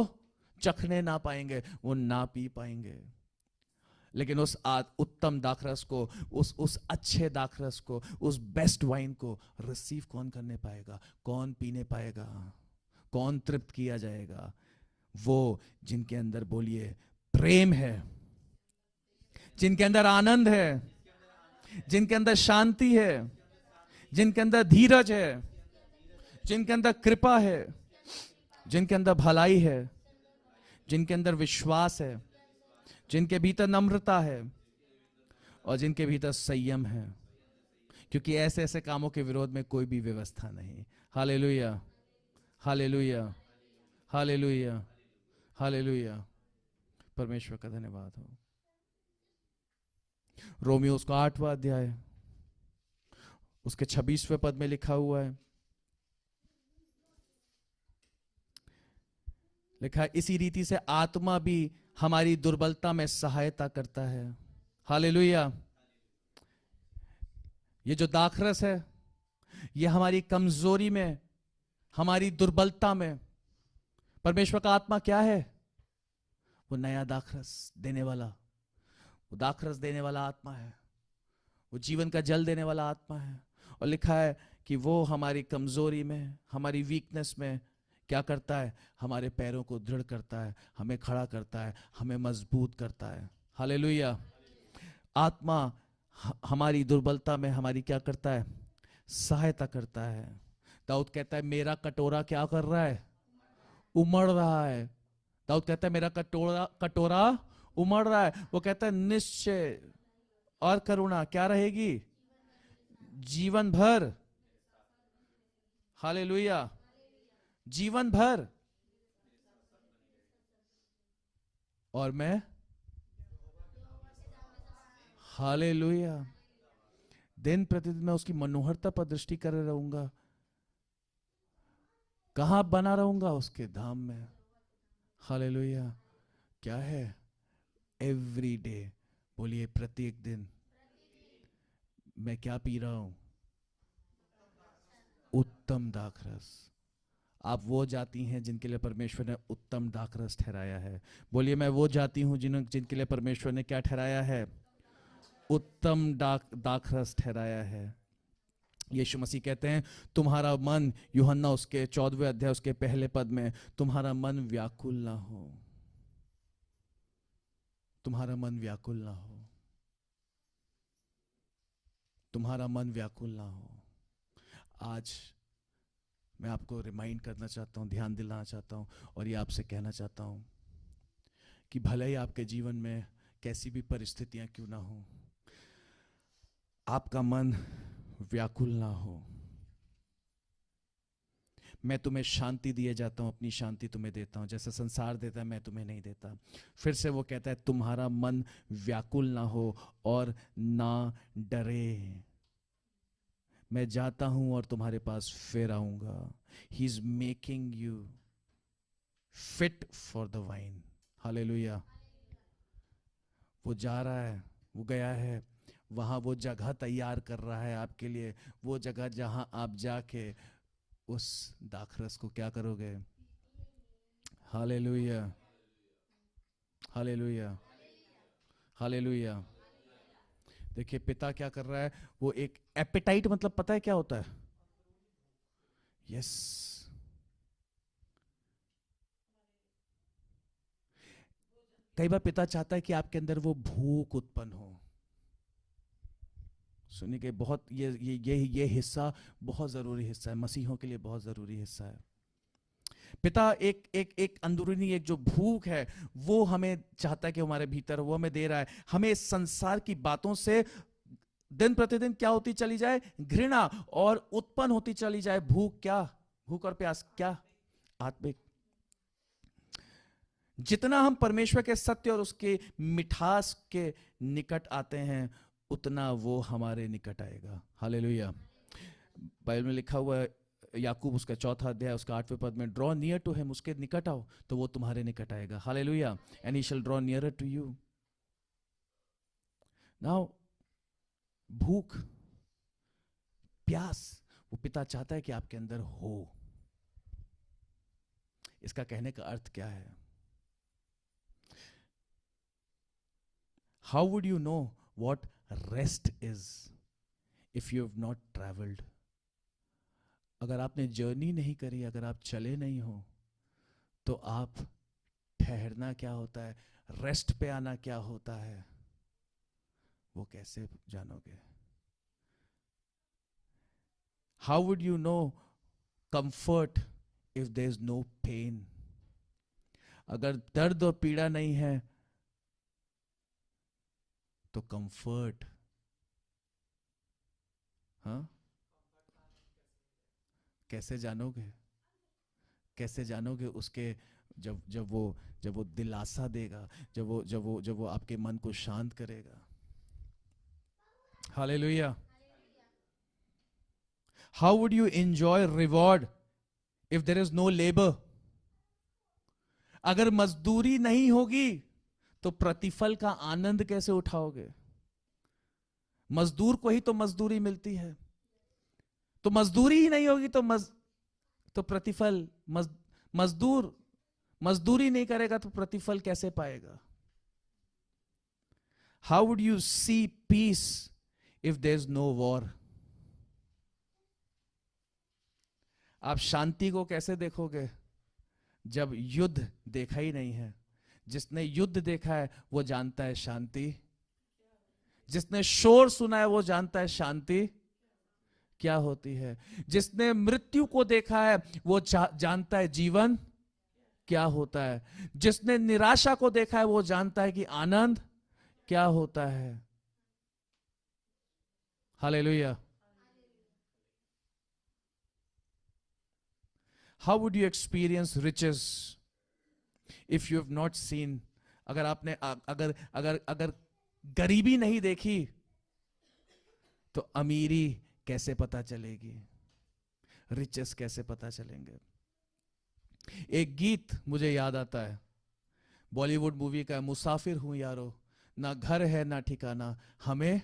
चखने ना पाएंगे, वो ना पी पाएंगे। लेकिन उस उत्तम दाखरस को, उस अच्छे दाखरस को, उस बेस्ट वाइन को रिसीव कौन करने पाएगा? कौन पीने पाएगा? कौन तृप्त किया जाएगा? वो जिनके अंदर, बोलिए, प्रेम है, जिनके अंदर आनंद है, जिनके अंदर शांति है, जिनके अंदर धीरज है, जिनके अंदर कृपा है, जिनके अंदर भलाई है, जिनके अंदर विश्वास है, जिनके भीतर नम्रता है और जिनके भीतर संयम है। क्योंकि ऐसे ऐसे कामों के विरोध में कोई भी व्यवस्था नहीं। Hallelujah, hallelujah, hallelujah, hallelujah. परमेश्वर का धन्यवाद हो। रोमियो उसका 8वां अध्याय उसके 26वें पद में लिखा हुआ है, लिखा है, इसी रीति से आत्मा भी हमारी दुर्बलता में सहायता करता है। हालेलुया। ये जो दाखरस है, ये हमारी कमजोरी में, हमारी दुर्बलता में, परमेश्वर का आत्मा क्या है? वो नया दाखरस देने वाला, वो दाखरस देने वाला आत्मा है। वो जीवन का जल देने वाला आत्मा है। और लिखा है कि वो हमारी कमजोरी में, हमारी वीकनेस में क्या करता है? हमारे पैरों को दृढ़ करता है, हमें खड़ा करता है, हमें मजबूत करता है। हालेलुया। आत्मा हमारी दुर्बलता में हमारी क्या करता है? सहायता करता है। दाऊद कहता है मेरा कटोरा क्या कर रहा है? उमड़ रहा है। दाऊद कहता है मेरा कटोरा कटोरा उमड़ रहा है। वो कहता है निश्चय और करुणा क्या रहेगी? जीवन भर। हालेलुया। जीवन भर। और मैं हालेलुया दिन प्रतिदिन मैं उसकी मनोहरता पर दृष्टि कर रहूंगा। कहां बना रहूंगा? उसके धाम में। हालेलुया। क्या है? Every day. बोलिए प्रत्येक दिन। मैं क्या पी रहा हूं? उत्तम दाखरस। आप वो जाति हैं जिनके लिए परमेश्वर ने उत्तम दाखरस ठहराया है। बोलिए मैं वो जाति हूं जिनके लिए परमेश्वर ने क्या ठहराया है? उत्तम दाखरस ठहराया है। यीशु मसीह कहते हैं तुम्हारा मन, यूहन्ना उसके 14वें अध्याय उसके पहले पद में, तुम्हारा मन व्याकुल ना हो। तुम्हारा मन व्याकुल ना हो। तुम्हारा मन व्याकुल ना हो। आज मैं आपको रिमाइंड करना चाहता हूं, ध्यान दिलाना चाहता हूं और ये आपसे कहना चाहता हूं कि भले ही आपके जीवन में कैसी भी परिस्थितियां क्यों ना हो, आपका मन व्याकुल ना हो। मैं तुम्हें शांति दिए जाता हूं, अपनी शांति तुम्हें देता हूं, जैसे संसार देता है मैं तुम्हें नहीं देता। फिर से वो कहता है तुम्हारा मन व्याकुल ना हो और ना डरे। मैं जाता हूं और तुम्हारे पास फिर आऊंगा। He is making you fit for the wine. Hallelujah. वो जा रहा है, वो गया है, वहां वो जगह तैयार कर रहा है आपके लिए। वो जगह जहां आप जाके उस दाखरस को क्या करोगे? हालेलुया। हालेलुया। हालेलुया। देखिए पिता क्या कर रहा है, वो एक एपेटाइट, मतलब पता है क्या होता है? यस। कई बार पिता चाहता है कि आपके अंदर वो भूख उत्पन्न हो। सुनिए कि बहुत ये हिस्सा बहुत जरूरी हिस्सा है, मसीहों के लिए बहुत जरूरी हिस्सा है। पिता एक अंदरूनी एक जो भूख है वो हमें चाहता है कि हमारे भीतर, वो हमें दे रहा है। हमें इस संसार की बातों से दिन प्रतिदिन क्या होती चली जाए? घृणा और उत्पन्न होती चली जाए भूख। क्या? भूख और प्यास। क्या? आत्मिक। जितना हम परमेश्वर के सत्य और उसके मिठास के निकट आते हैं उतना वो हमारे निकट आएगा। हालेलुया। बाइबल में लिखा हुआ है, याकूब उसका 4था अध्याय उसका 8वें पद में, ड्रॉ नियर टू हिम, उसके निकट आओ तो वो तुम्हारे निकट आएगा। Hallelujah. And he shall draw nearer to you. Now भूख प्यास वो पिता चाहता है कि आपके अंदर हो। इसका कहने का अर्थ क्या है? How would you know what rest is if you have not traveled? अगर आपने जर्नी नहीं करी, अगर आप चले नहीं हो, तो आप ठहरना क्या होता है, रेस्ट पे आना क्या होता है, वो कैसे जानोगे? How would you know comfort if there is no pain? अगर दर्द और पीड़ा नहीं है तो कंफर्ट, हाँ, कैसे जानोगे? कैसे जानोगे उसके? जब वो दिलासा देगा, जब वो आपके मन को शांत करेगा। Hallelujah. How would you enjoy reward if there is no labour? अगर मजदूरी नहीं होगी तो प्रतिफल का आनंद कैसे उठाओगे? मजदूर को ही तो मजदूरी मिलती है, तो मजदूरी ही नहीं होगी तो प्रतिफल, मजदूर मजदूरी नहीं करेगा तो प्रतिफल कैसे पाएगा? How would you see peace if there is no war? आप शांति को कैसे देखोगे जब युद्ध देखा ही नहीं है? जिसने युद्ध देखा है वो जानता है शांति जिसने शोर सुना है वो जानता है शांति क्या होती है। जिसने मृत्यु को देखा है वो जानता है जीवन क्या होता है। जिसने निराशा को देखा है वो जानता है कि आनंद क्या होता है। Hallelujah. How would you experience riches if you have not seen? अगर आपने अगर अगर अगर गरीबी नहीं देखी तो अमीरी कैसे पता चलेगी, रिचेस कैसे पता चलेंगे? एक गीत मुझे याद आता है बॉलीवुड मूवी का, मुसाफिर हूं यारो, ना घर है ना ठिकाना, हमें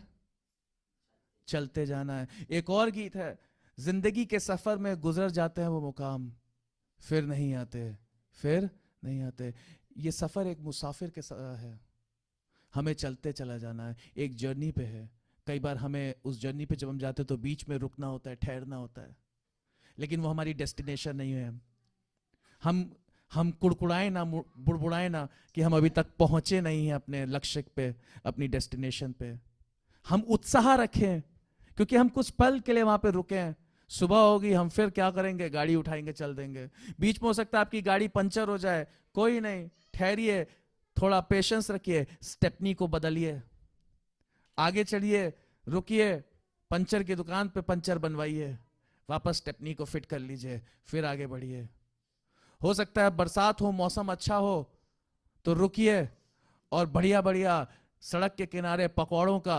चलते जाना है। एक और गीत है, जिंदगी के सफर में गुजर जाते हैं वो मुकाम, फिर नहीं आते, फिर नहीं आते। ये सफर एक मुसाफिर के है, हमें चलते चला जाना है, एक जर्नी पे है। कई बार हमें उस जर्नी पे जब हम जाते हैं तो बीच में रुकना होता है, ठहरना होता है, लेकिन वो हमारी डेस्टिनेशन नहीं है। हम कुड़कुड़ाए ना, बुड़बुड़ाए ना कि हम अभी तक पहुंचे नहीं हैं अपने लक्ष्य पे, अपनी डेस्टिनेशन पे। हम उत्साह रखें क्योंकि हम कुछ पल के लिए वहां पे रुके हैं। सुबह होगी, हम फिर क्या करेंगे, गाड़ी उठाएंगे, चल देंगे। बीच में हो सकता है आपकी गाड़ी पंचर हो जाए, कोई नहीं, ठहरिए, थोड़ा पेशेंस रखिए, स्टेपनी को बदलिए, आगे चलिए, रुकिए, पंचर की दुकान पे पंचर बनवाइए, वापस स्टेपनी को फिट कर लीजिए, फिर आगे बढ़िए। हो सकता है बरसात हो, मौसम अच्छा हो तो रुकिए और बढ़िया बढ़िया सड़क के किनारे पकौड़ों का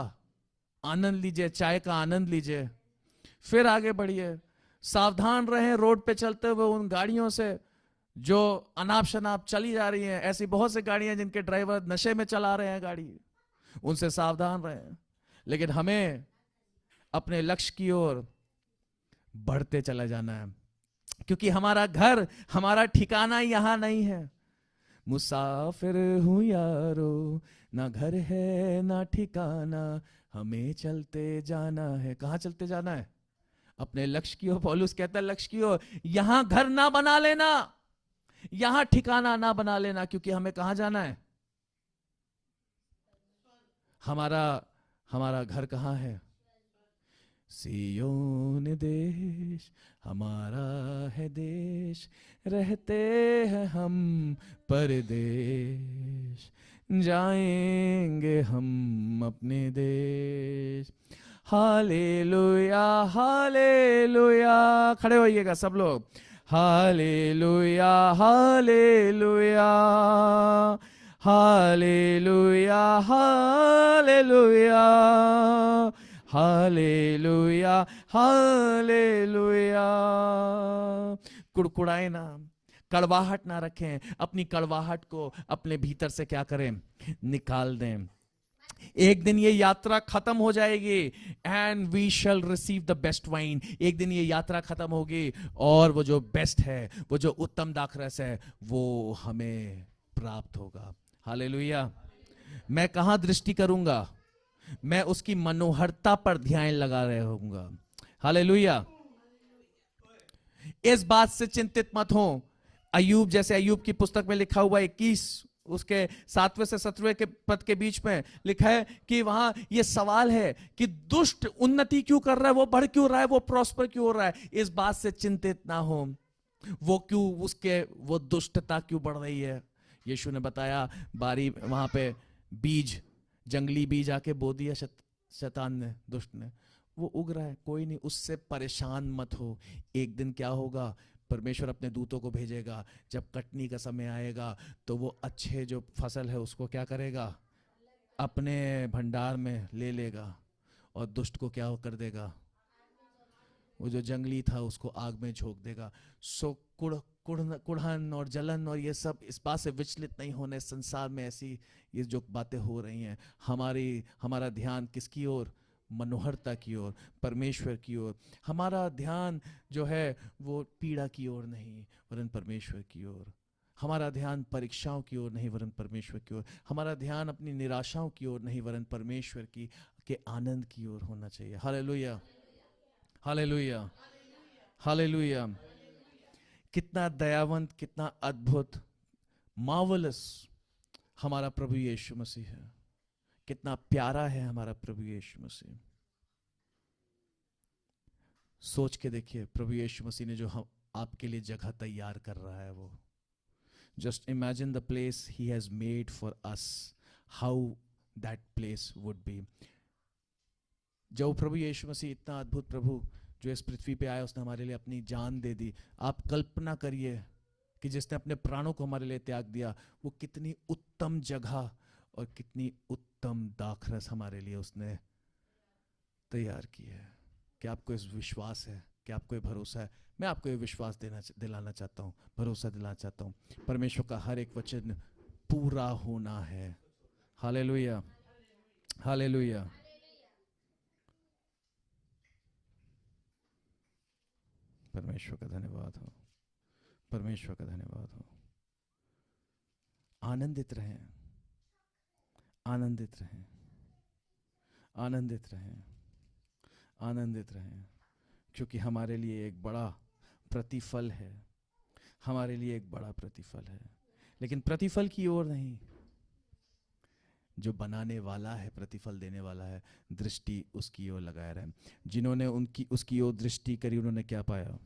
आनंद लीजिए, चाय का आनंद लीजिए, फिर आगे बढ़िए। सावधान रहें रोड पे चलते हुए उन गाड़ियों से जो अनाप शनाप चली जा रही हैं। ऐसी बहुत सी गाड़ियां जिनके ड्राइवर नशे में चला रहे हैं गाड़ी, उनसे सावधान रहें। लेकिन हमें अपने लक्ष्य की ओर बढ़ते चला जाना है, क्योंकि हमारा घर, हमारा ठिकाना यहां नहीं है। मुसाफिर हूं यारो, ना घर है ना ठिकाना, हमें चलते जाना है। कहां चलते जाना है? अपने लक्ष्य की ओर। पौलुस कहता है लक्ष्य की ओर। यहां घर ना बना लेना, यहां ठिकाना ना बना लेना, क्योंकि हमें कहां जाना है? हमारा घर कहां है? सियोन देश हमारा है देश, रहते हैं हम परदेश, जाएंगे हम अपने देश। हालेलुया हालेलुया, खड़े होइएगा सब लोग। Hallelujah hallelujah hallelujah hallelujah hallelujah hallelujah. कुड़कुड़ाए ना, कड़वाहट ना रखें। अपनी कड़वाहट को अपने भीतर से क्या करें? निकाल दें। एक दिन ये यात्रा खत्म हो जाएगी, and we shall receive the best wine. एक दिन ये यात्रा खत्म होगी और वो जो बेस्ट है, वो जो उत्तम दाखरस है, वो हमें प्राप्त होगा। हालेलुया। मैं कहां दृष्टि करूंगा? मैं उसकी मनोहरता पर ध्यान लगा रहे होऊंगा। हालेलुया। इस बात से चिंतित मत हो। अय्यूब, जैसे अय्यूब की पुस्तक में लिखा हुआ 21 उसके 7वें से 17वें के पद के बीच में लिखा है कि वहां ये सवाल है कि दुष्ट उन्नति क्यों कर रहा है, वो बढ़ क्यों रहा है, वो प्रॉस्पर क्यों हो रहा है। इस बात से चिंतित ना हो, वो क्यों, उसके वो दुष्टता क्यों बढ़ रही है। यीशु ने बताया, बारी वहां पे बीज, जंगली बीज आके बो दिया शैतान ने, दुष्ट ने, वो उग रहा है, कोई नहीं, उससे परेशान मत हो। एक दिन क्या होगा, परमेश्वर अपने दूतों को भेजेगा, जब कटनी का समय आएगा तो वो अच्छे जो फसल है उसको क्या करेगा? अपने भंडार में ले लेगा, और दुष्ट को क्या कर देगा? वो जो जंगली था उसको आग में झोंक देगा। सो कुड़हन और जलन और ये सब, इस बात से विचलित नहीं होने। संसार में ऐसी ये जो बातें हो रही हैं, हमारा ध्यान किसकी ओर? मनोहरता की ओर, परमेश्वर की ओर। हमारा ध्यान जो है वो पीड़ा की ओर नहीं, वरन परमेश्वर की ओर। हमारा ध्यान परीक्षाओं की ओर नहीं, वरन परमेश्वर की ओर। हमारा ध्यान अपनी निराशाओं की ओर नहीं, वरन परमेश्वर की के आनंद की ओर होना चाहिए। Hallelujah hallelujah hallelujah. कितना दयावंत, कितना अद्भुत, मार्वलस हमारा प्रभु यीशु मसीह है। कितना प्यारा है हमारा प्रभु यीशु मसीह। सोच के देखिए, प्रभु यीशु मसीह ने जो हम आपके लिए जगह तैयार कर रहा है, वो just imagine the place he has made for us, how that place would be. जो प्रभु यीशु मसीह, इतना अद्भुत प्रभु जो इस पृथ्वी पे आया, उसने हमारे लिए अपनी जान दे दी। आप कल्पना करिए कि जिसने अपने प्राणों को हमारे लिए त्याग दिया, वो कितनी उत्तम जगह और कितनी उत्तम दाखरस हमारे लिए उसने तैयार की है। क्या आपको इस विश्वास है? क्या आपको ये भरोसा है? मैं आपको ये विश्वास दिलाना चाहता हूँ, भरोसा दिलाना चाहता हूँ, परमेश्वर का हर एक वचन पूरा होना है। Hallelujah, hallelujah. परमेश्वर का धन्यवाद हो, परमेश्वर का धन्यवाद हो। आनंदित रहें, आनंदित रहें, आनंदित रहें, आनंदित रहें, क्योंकि हमारे लिए एक बड़ा प्रतिफल है, हमारे लिए एक बड़ा प्रतिफल है। लेकिन प्रतिफल की ओर नहीं, जो बनाने वाला है, प्रतिफल देने वाला है, दृष्टि उसकी ओर लगाए रहे। जिन्होंने उसकी ओर दृष्टि करी, उन्होंने क्या पाया?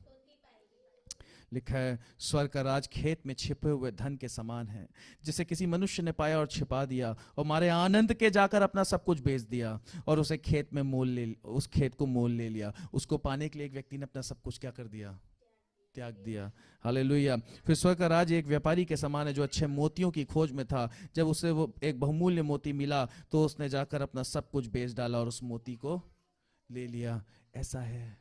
लिखा है, स्वर्ग का राज खेत में छिपे हुए धन के समान है, जिसे किसी मनुष्य ने पाया और छिपा दिया, और मारे आनंद के जाकर अपना सब कुछ बेच दिया और उस खेत को मोल ले लिया। उसको पाने के लिए एक व्यक्ति ने अपना सब कुछ क्या कर दिया? त्याग दिया। हालेलुया। फिर स्वर्ग का राज एक व्यापारी के समान है, जो अच्छे मोतियों की खोज में था। जब उसे वो एक बहुमूल्य मोती मिला, तो उसने जाकर अपना सब कुछ बेच डाला और उस मोती को ले लिया। ऐसा है,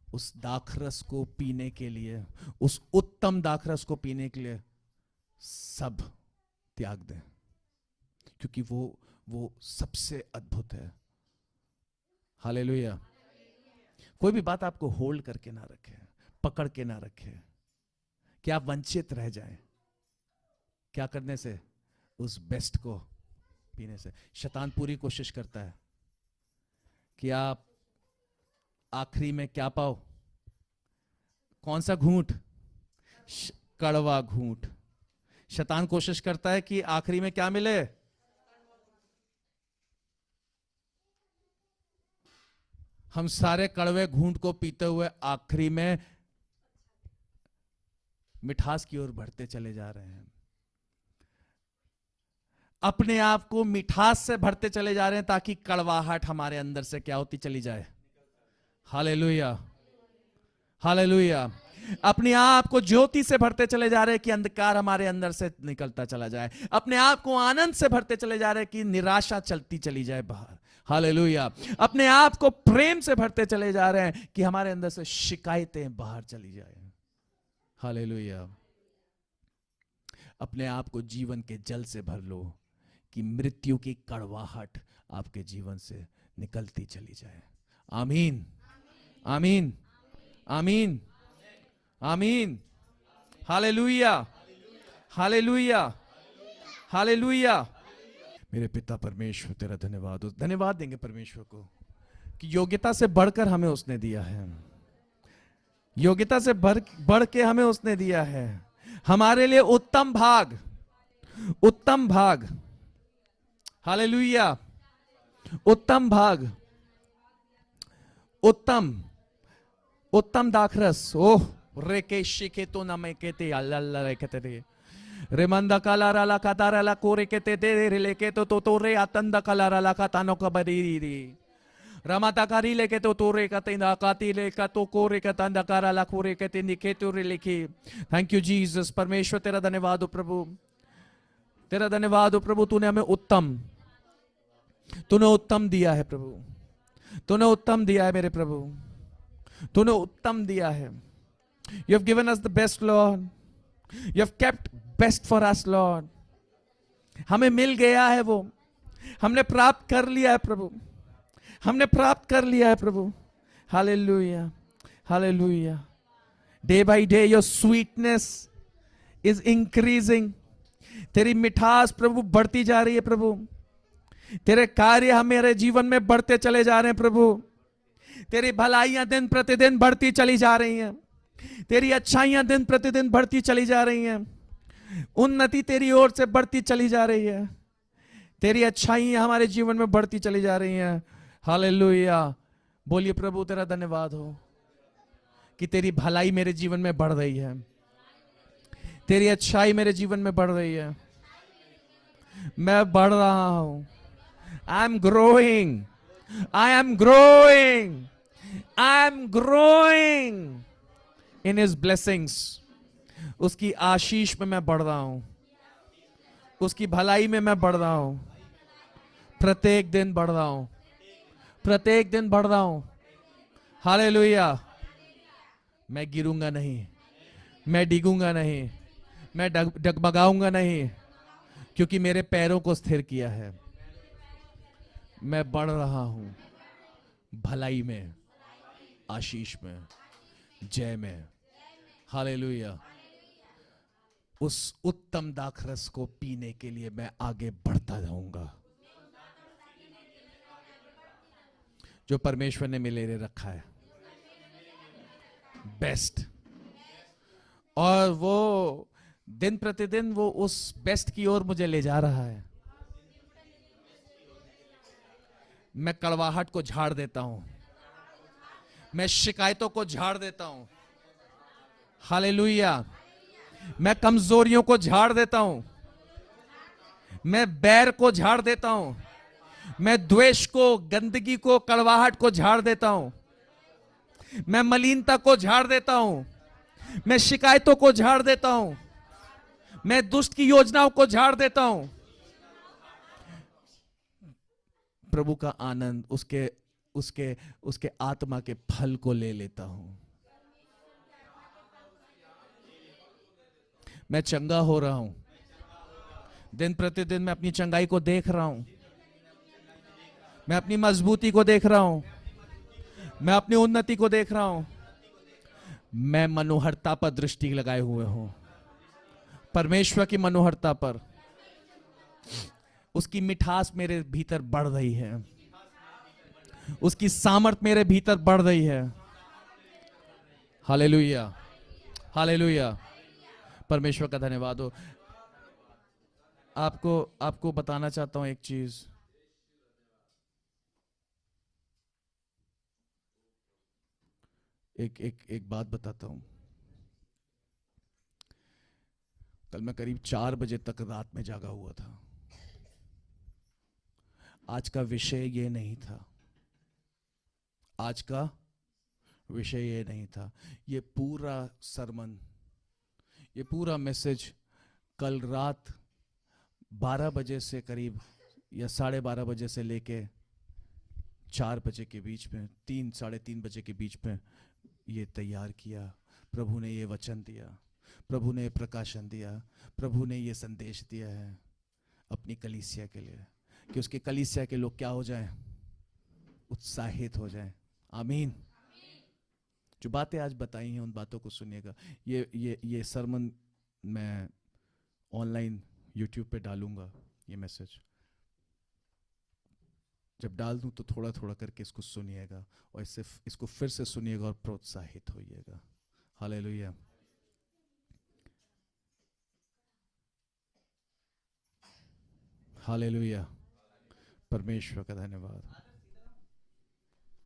उस दाखरस को पीने के लिए, उस उत्तम दाखरस को पीने के लिए सब त्याग दें, क्योंकि वो सबसे अद्भुत है। हालेलुया। कोई भी बात आपको होल्ड करके ना रखे, पकड़ के ना रखे कि आप वंचित रह जाएं। क्या करने से? उस बेस्ट को पीने से। शैतान पूरी कोशिश करता है कि आप आखिरी में क्या पाओ? कौन सा घूंट? कड़वा घूंट। शैतान कोशिश करता है कि आखिरी में क्या मिले? हम सारे कड़वे घूंट को पीते हुए आखिरी में मिठास की ओर बढ़ते चले जा रहे हैं। अपने आप को मिठास से भरते चले जा रहे हैं, ताकि कड़वाहट हमारे अंदर से क्या होती चली जाए। Hallelujah, hallelujah. अपने आप को ज्योति से भरते चले जा रहे हैं कि अंधकार हमारे अंदर से निकलता चला जाए। अपने आप को आनंद से भरते चले जा रहे हैं कि निराशा चलती चली जाए बाहर। हालेलुया। अपने आप को प्रेम से भरते चले जा रहे हैं कि हमारे अंदर से शिकायतें बाहर चली जाए। हालेलुया। अपने आप को जीवन के जल से भर लो कि मृत्यु की कड़वाहट आपके जीवन से निकलती चली जाए। आमीन, आमीन, आमीन, आमीन। Hallelujah, hallelujah, hallelujah. मेरे पिता परमेश्वर, तेरा धन्यवाद हो। धन्यवाद देंगे परमेश्वर को कि योग्यता से बढ़कर हमें उसने दिया है, योग्यता से बढ़ के हमें उसने दिया है। हमारे लिए उत्तम भाग, उत्तम भाग। हालेलुया। उत्तम भाग, उत्तम, उत्तम दाखरस। ओह रेके शिके तो न में कहते अल्लाह रे कहते रे रेमंदा कालारा ला कातारा ला कोरे कहते दे रे लेके तो रे आतंदा कालारा ला कातानो का बरी रमाता कारी लेके तो तोरे का तेंदा काती लेका तो कोरे का तंदा कारा ला कोरे कहते निके तो रे लेके। Thank you Jesus. परमेश्वर तेरा धन्यवाद हो प्रभु, तेरा धन्यवाद हो प्रभु। तूने हमें उत्तम, तूने उत्तम दिया है प्रभु, तूने उत्तम दिया है मेरे प्रभु, तूने उत्तम दिया है। You have given us the best, Lord. You have kept best for us, Lord. हमें मिल गया है वो, हमने प्राप्त कर लिया है प्रभु, हमने प्राप्त कर लिया है प्रभु। Hallelujah, hallelujah. Day by day your sweetness is increasing. तेरी मिठास प्रभु बढ़ती जा रही है प्रभु। तेरे कार्य हमारे जीवन में बढ़ते चले जा रहे हैं प्रभु। तेरी भलाइयां दिन प्रतिदिन बढ़ती चली जा रही हैं, तेरी अच्छाइयां दिन प्रतिदिन बढ़ती चली जा रही हैं, उन्नति तेरी ओर से बढ़ती चली जा रही है। तेरी अच्छाइयां हमारे जीवन में बढ़ती चली जा रही हैं। हालेलुया। बोलिए प्रभु तेरा धन्यवाद हो कि तेरी भलाई मेरे जीवन में बढ़ रही है, तेरी अच्छाई मेरे जीवन में बढ़ रही है। मैं बढ़ रहा हूं। I am growing, I am growing, I am growing in his blessings. उसकी आशीष में मैं बढ़ रहा हूं, उसकी भलाई में मैं बढ़ रहा हूं। प्रत्येक दिन बढ़ रहा हूं, प्रत्येक दिन बढ़ रहा हूं। हालेलुया। मैं गिरूंगा नहीं, मैं डिगूंगा नहीं, मैं डगमगाऊंगा नहीं, क्योंकि मेरे पैरों को स्थिर किया है। मैं बढ़ रहा हूं भलाई में, आशीष में, जय में। हालेलुया। उस उत्तम दाखरस को पीने के लिए मैं आगे बढ़ता रहूंगा जो परमेश्वर ने मेरे लिए रखा है, बेस्ट। और वो दिन प्रतिदिन वो उस बेस्ट की ओर मुझे ले जा रहा है। मैं कड़वाहट को झाड़ देता हूं, मैं शिकायतों को झाड़ देता हूं। हालेलुया। मैं कमजोरियों को झाड़ देता हूं, मैं बैर को झाड़ देता हूं, मैं द्वेष को, गंदगी को, कड़वाहट को झाड़ देता हूं, मैं मलिनता को झाड़ देता हूं, मैं शिकायतों को झाड़ देता हूं, मैं दुष्ट की योजनाओं को झाड़ देता हूं। प्रभु का आनंद, उसके उसके उसके आत्मा के फल को ले लेता हूं। मैं चंगा हो रहा हूं, दिन प्रतिदिन मैं अपनी चंगाई को देख रहा हूं, मैं अपनी मजबूती को देख रहा हूं, मैं अपनी उन्नति को देख रहा हूं। मैं मनोहरता पर दृष्टि लगाए हुए हूं, परमेश्वर की मनोहरता पर। उसकी मिठास मेरे भीतर बढ़ रही है, उसकी सामर्थ मेरे भीतर बढ़ रही है। Hallelujah, hallelujah. परमेश्वर का धन्यवाद हो। आपको बताना चाहता हूं एक चीज। एक बात बताता हूं। कल मैं करीब 4 बजे तक रात में जागा हुआ था। आज का विषय ये नहीं था, आज का विषय ये नहीं था। ये पूरा सरमन, ये पूरा मैसेज कल रात 12 बजे से करीब या 12:30 बजे से लेके 4 बजे के बीच में, 3 साढ़े 3 बजे के बीच में ये तैयार किया। प्रभु ने ये वचन दिया, प्रभु ने प्रकाशन दिया, प्रभु ने ये संदेश दिया है अपनी कलीसिया के लिए, कि उसके कलीसिया के लोग क्या हो जाएं, उत्साहित हो जाएं। आमीन। जो बातें आज बताई हैं उन बातों को सुनिएगा। ये सरमन मैं ऑनलाइन यूट्यूब पे डालूंगा। ये मैसेज जब डाल दूं तो थोड़ा थोड़ा करके इसको सुनिएगा और इसको फिर से सुनिएगा और प्रोत्साहित होइएगा। हालेलुया। हालेलुया। परमेश्वर का धन्यवाद।